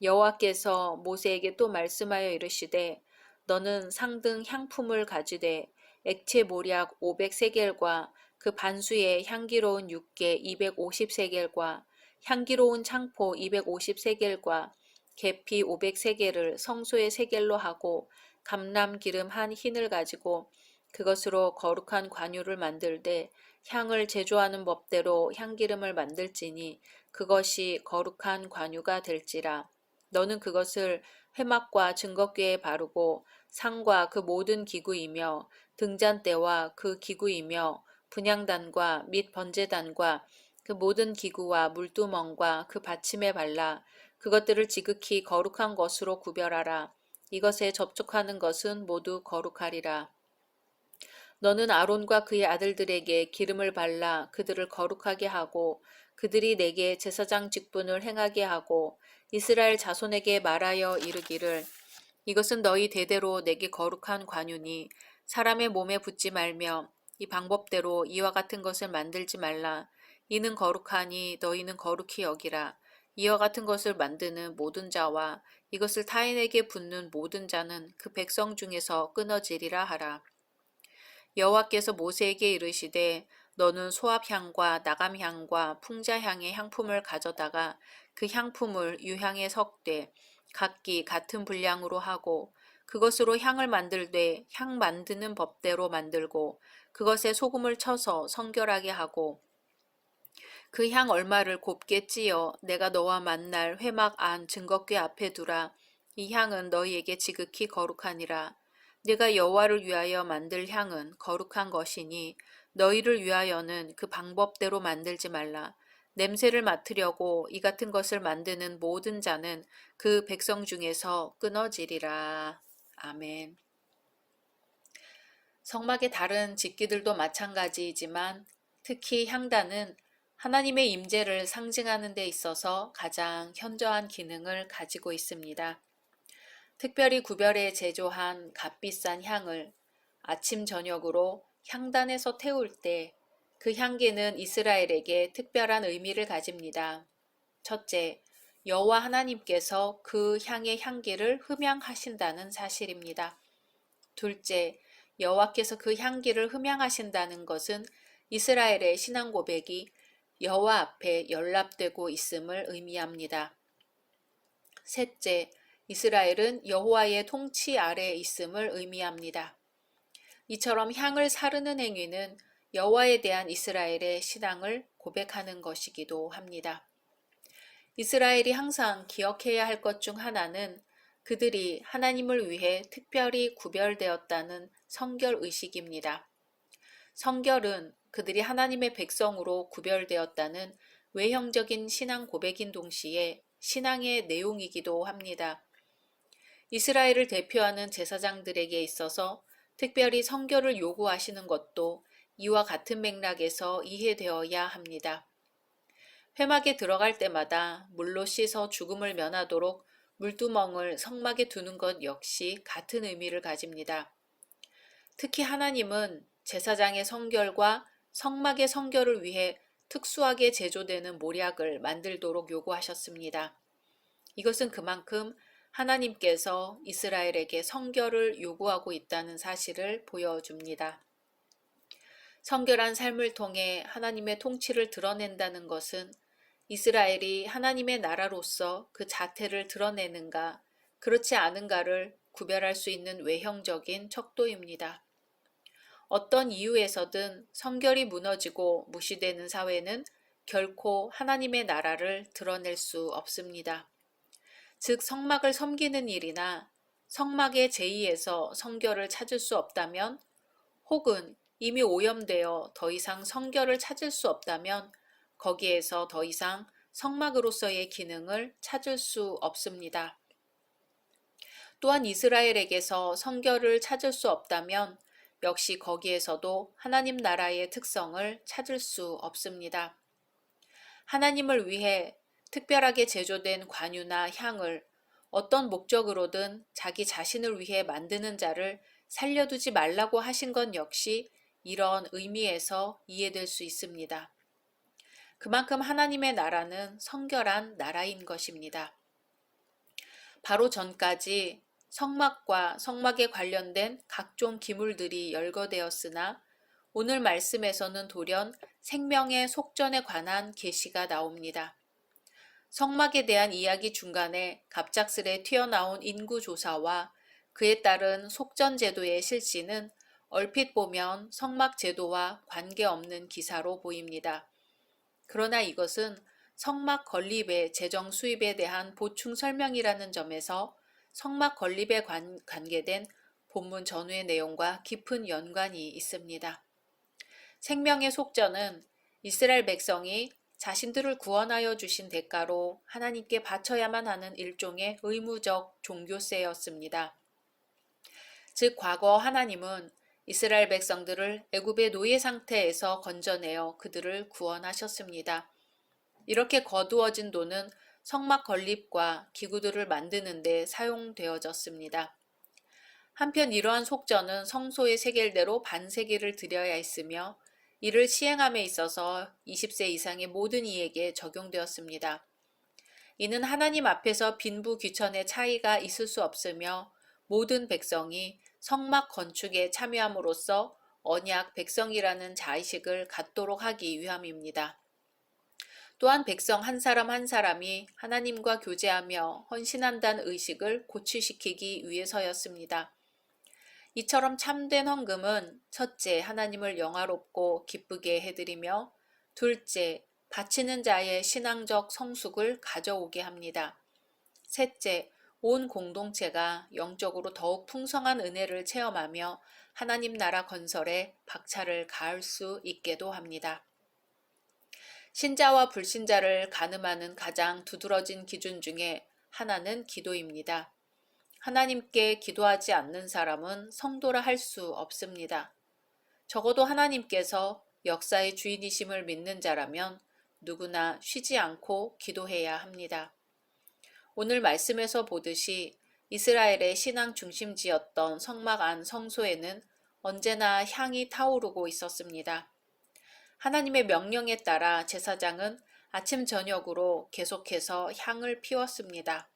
여호와께서 모세에게 또 말씀하여 이르시되 너는 상등 향품을 가지되 액체 모략 500세겔과 그 반수의 향기로운 육개 250세겔과 향기로운 창포 250세겔과 계피 500세겔을 성소의 세겔로 하고 감람 기름 한 흰을 가지고 그것으로 거룩한 관유를 만들되 향을 제조하는 법대로 향기름을 만들지니 그것이 거룩한 관유가 될지라. 너는 그것을 회막과 증거궤에 바르고 상과 그 모든 기구이며 등잔대와 그 기구이며 분향단과 및 번제단과 그 모든 기구와 물두멍과 그 받침에 발라 그것들을 지극히 거룩한 것으로 구별하라. 이것에 접촉하는 것은 모두 거룩하리라. 너는 아론과 그의 아들들에게 기름을 발라 그들을 거룩하게 하고 그들이 내게 제사장 직분을 행하게 하고 이스라엘 자손에게 말하여 이르기를 이것은 너희 대대로 내게 거룩한 관유니 사람의 몸에 붙지 말며 이 방법대로 이와 같은 것을 만들지 말라. 이는 거룩하니 너희는 거룩히 여기라. 이와 같은 것을 만드는 모든 자와 이것을 타인에게 붓는 모든 자는 그 백성 중에서 끊어지리라 하라. 여호와께서 모세에게 이르시되 너는 소합향과 나감향과 풍자향의 향품을 가져다가 그 향품을 유향에 섞되 각기 같은 분량으로 하고 그것으로 향을 만들되 향 만드는 법대로 만들고 그것에 소금을 쳐서 성결하게 하고 그 향 얼마를 곱게 찌어 내가 너와 만날 회막 안 증거궤 앞에 두라. 이 향은 너희에게 지극히 거룩하니라. 네가 여호와를 위하여 만들 향은 거룩한 것이니 너희를 위하여는 그 방법대로 만들지 말라. 냄새를 맡으려고 이 같은 것을 만드는 모든 자는 그 백성 중에서 끊어지리라. 아멘. 성막의 다른 집기들도 마찬가지이지만 특히 향단은 하나님의 임재를 상징하는 데 있어서 가장 현저한 기능을 가지고 있습니다. 특별히 구별해 제조한 값비싼 향을 아침 저녁으로 향단에서 태울 때 그 향기는 이스라엘에게 특별한 의미를 가집니다. 첫째, 여호와 하나님께서 그 향의 향기를 흠양하신다는 사실입니다. 둘째, 여호와께서 그 향기를 흠양하신다는 것은 이스라엘의 신앙 고백이 여호와 앞에 연락되고 있음을 의미합니다. 셋째, 이스라엘은 여호와의 통치 아래에 있음을 의미합니다. 이처럼 향을 사르는 행위는 여호와에 대한 이스라엘의 신앙을 고백하는 것이기도 합니다. 이스라엘이 항상 기억해야 할 것 중 하나는 그들이 하나님을 위해 특별히 구별되었다는 성결 의식입니다. 성결은 그들이 하나님의 백성으로 구별되었다는 외형적인 신앙 고백인 동시에 신앙의 내용이기도 합니다. 이스라엘을 대표하는 제사장들에게 있어서 특별히 성결을 요구하시는 것도 이와 같은 맥락에서 이해되어야 합니다. 회막에 들어갈 때마다 물로 씻어 죽음을 면하도록 물두멍을 성막에 두는 것 역시 같은 의미를 가집니다. 특히 하나님은 제사장의 성결과 성막의 성결을 위해 특수하게 제조되는 모략을 만들도록 요구하셨습니다. 이것은 그만큼 하나님께서 이스라엘에게 성결을 요구하고 있다는 사실을 보여줍니다. 성결한 삶을 통해 하나님의 통치를 드러낸다는 것은 이스라엘이 하나님의 나라로서 그 자태를 드러내는가, 그렇지 않은가를 구별할 수 있는 외형적인 척도입니다. 어떤 이유에서든 성결이 무너지고 무시되는 사회는 결코 하나님의 나라를 드러낼 수 없습니다. 즉, 성막을 섬기는 일이나 성막의 제의에서 성결을 찾을 수 없다면 혹은 이미 오염되어 더 이상 성결을 찾을 수 없다면 거기에서 더 이상 성막으로서의 기능을 찾을 수 없습니다. 또한 이스라엘에게서 성결을 찾을 수 없다면 역시 거기에서도 하나님 나라의 특성을 찾을 수 없습니다. 하나님을 위해 특별하게 제조된 관유나 향을 어떤 목적으로든 자기 자신을 위해 만드는 자를 살려두지 말라고 하신 건 역시 이런 의미에서 이해될 수 있습니다. 그만큼 하나님의 나라는 성결한 나라인 것입니다. 바로 전까지 성막과 성막에 관련된 각종 기물들이 열거되었으나 오늘 말씀에서는 돌연 생명의 속전에 관한 계시가 나옵니다. 성막에 대한 이야기 중간에 갑작스레 튀어나온 인구조사와 그에 따른 속전 제도의 실시는 얼핏 보면 성막 제도와 관계없는 기사로 보입니다. 그러나 이것은 성막 건립의 재정 수입에 대한 보충 설명이라는 점에서 성막 건립에 관계된 본문 전후의 내용과 깊은 연관이 있습니다. 생명의 속전은 이스라엘 백성이 자신들을 구원하여 주신 대가로 하나님께 바쳐야만 하는 일종의 의무적 종교세였습니다. 즉 과거 하나님은 이스라엘 백성들을 애굽의 노예 상태에서 건져내어 그들을 구원하셨습니다. 이렇게 거두어진 돈은 성막 건립과 기구들을 만드는 데 사용되어졌습니다. 한편 이러한 속전은 성소의 세겔대로 반세겔을 드려야 했으며 이를 시행함에 있어서 20세 이상의 모든 이에게 적용되었습니다. 이는 하나님 앞에서 빈부 귀천의 차이가 있을 수 없으며 모든 백성이 성막 건축에 참여함으로써 언약 백성이라는 자의식을 갖도록 하기 위함입니다. 또한 백성 한 사람 한 사람이 하나님과 교제하며 헌신한다는 의식을 고취시키기 위해서였습니다. 이처럼 참된 헌금은 첫째, 하나님을 영화롭고 기쁘게 해드리며 둘째, 바치는 자의 신앙적 성숙을 가져오게 합니다. 셋째, 온 공동체가 영적으로 더욱 풍성한 은혜를 체험하며 하나님 나라 건설에 박차를 가할 수 있게도 합니다. 신자와 불신자를 가늠하는 가장 두드러진 기준 중에 하나는 기도입니다. 하나님께 기도하지 않는 사람은 성도라 할 수 없습니다. 적어도 하나님께서 역사의 주인이심을 믿는 자라면 누구나 쉬지 않고 기도해야 합니다. 오늘 말씀에서 보듯이 이스라엘의 신앙 중심지였던 성막 안 성소에는 언제나 향이 타오르고 있었습니다. 하나님의 명령에 따라 제사장은 아침 저녁으로 계속해서 향을 피웠습니다.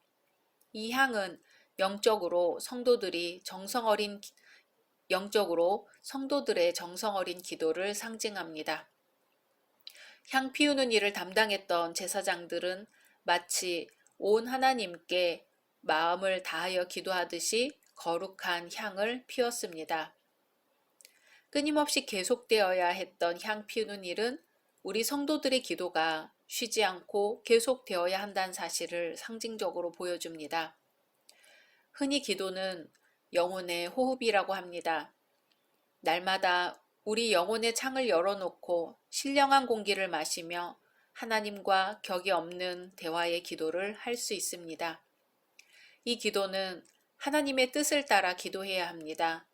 이 향은 영적으로 성도들의 정성 어린 기도를 상징합니다. 향 피우는 일을 담당했던 제사장들은 마치 온 하나님께 마음을 다하여 기도하듯이 거룩한 향을 피웠습니다. 끊임없이 계속되어야 했던 향 피우는 일은 우리 성도들의 기도가 쉬지 않고 계속되어야 한다는 사실을 상징적으로 보여줍니다. 흔히 기도는 영혼의 호흡이라고 합니다. 날마다 우리 영혼의 창을 열어놓고 신령한 공기를 마시며 하나님과 격이 없는 대화의 기도를 할 수 있습니다. 이 기도는 하나님의 뜻을 따라 기도해야 합니다.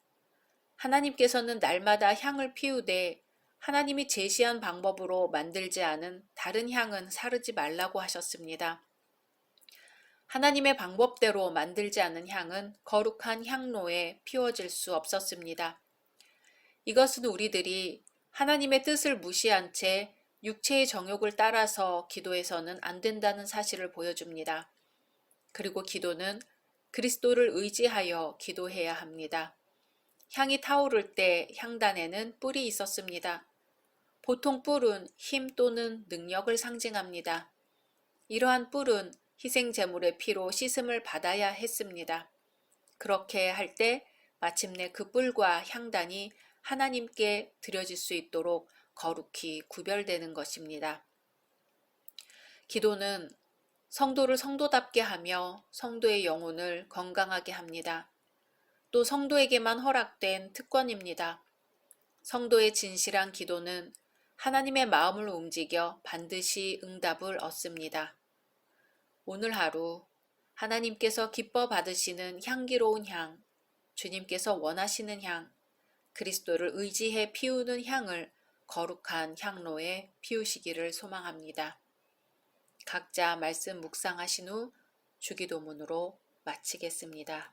하나님께서는 날마다 향을 피우되 하나님이 제시한 방법으로 만들지 않은 다른 향은 사르지 말라고 하셨습니다. 하나님의 방법대로 만들지 않은 향은 거룩한 향로에 피워질 수 없었습니다. 이것은 우리들이 하나님의 뜻을 무시한 채 육체의 정욕을 따라서 기도해서는 안 된다는 사실을 보여줍니다. 그리고 기도는 그리스도를 의지하여 기도해야 합니다. 향이 타오를 때 향단에는 뿔이 있었습니다. 보통 뿔은 힘 또는 능력을 상징합니다. 이러한 뿔은 희생 제물의 피로 씻음을 받아야 했습니다. 그렇게 할 때 마침내 그 뿔과 향단이 하나님께 드려질 수 있도록 거룩히 구별되는 것입니다. 기도는 성도를 성도답게 하며 성도의 영혼을 건강하게 합니다. 또 성도에게만 허락된 특권입니다. 성도의 진실한 기도는 하나님의 마음을 움직여 반드시 응답을 얻습니다. 오늘 하루 하나님께서 기뻐 받으시는 향기로운 향, 주님께서 원하시는 향, 그리스도를 의지해 피우는 향을 거룩한 향로에 피우시기를 소망합니다. 각자 말씀 묵상하신 후 주기도문으로 마치겠습니다.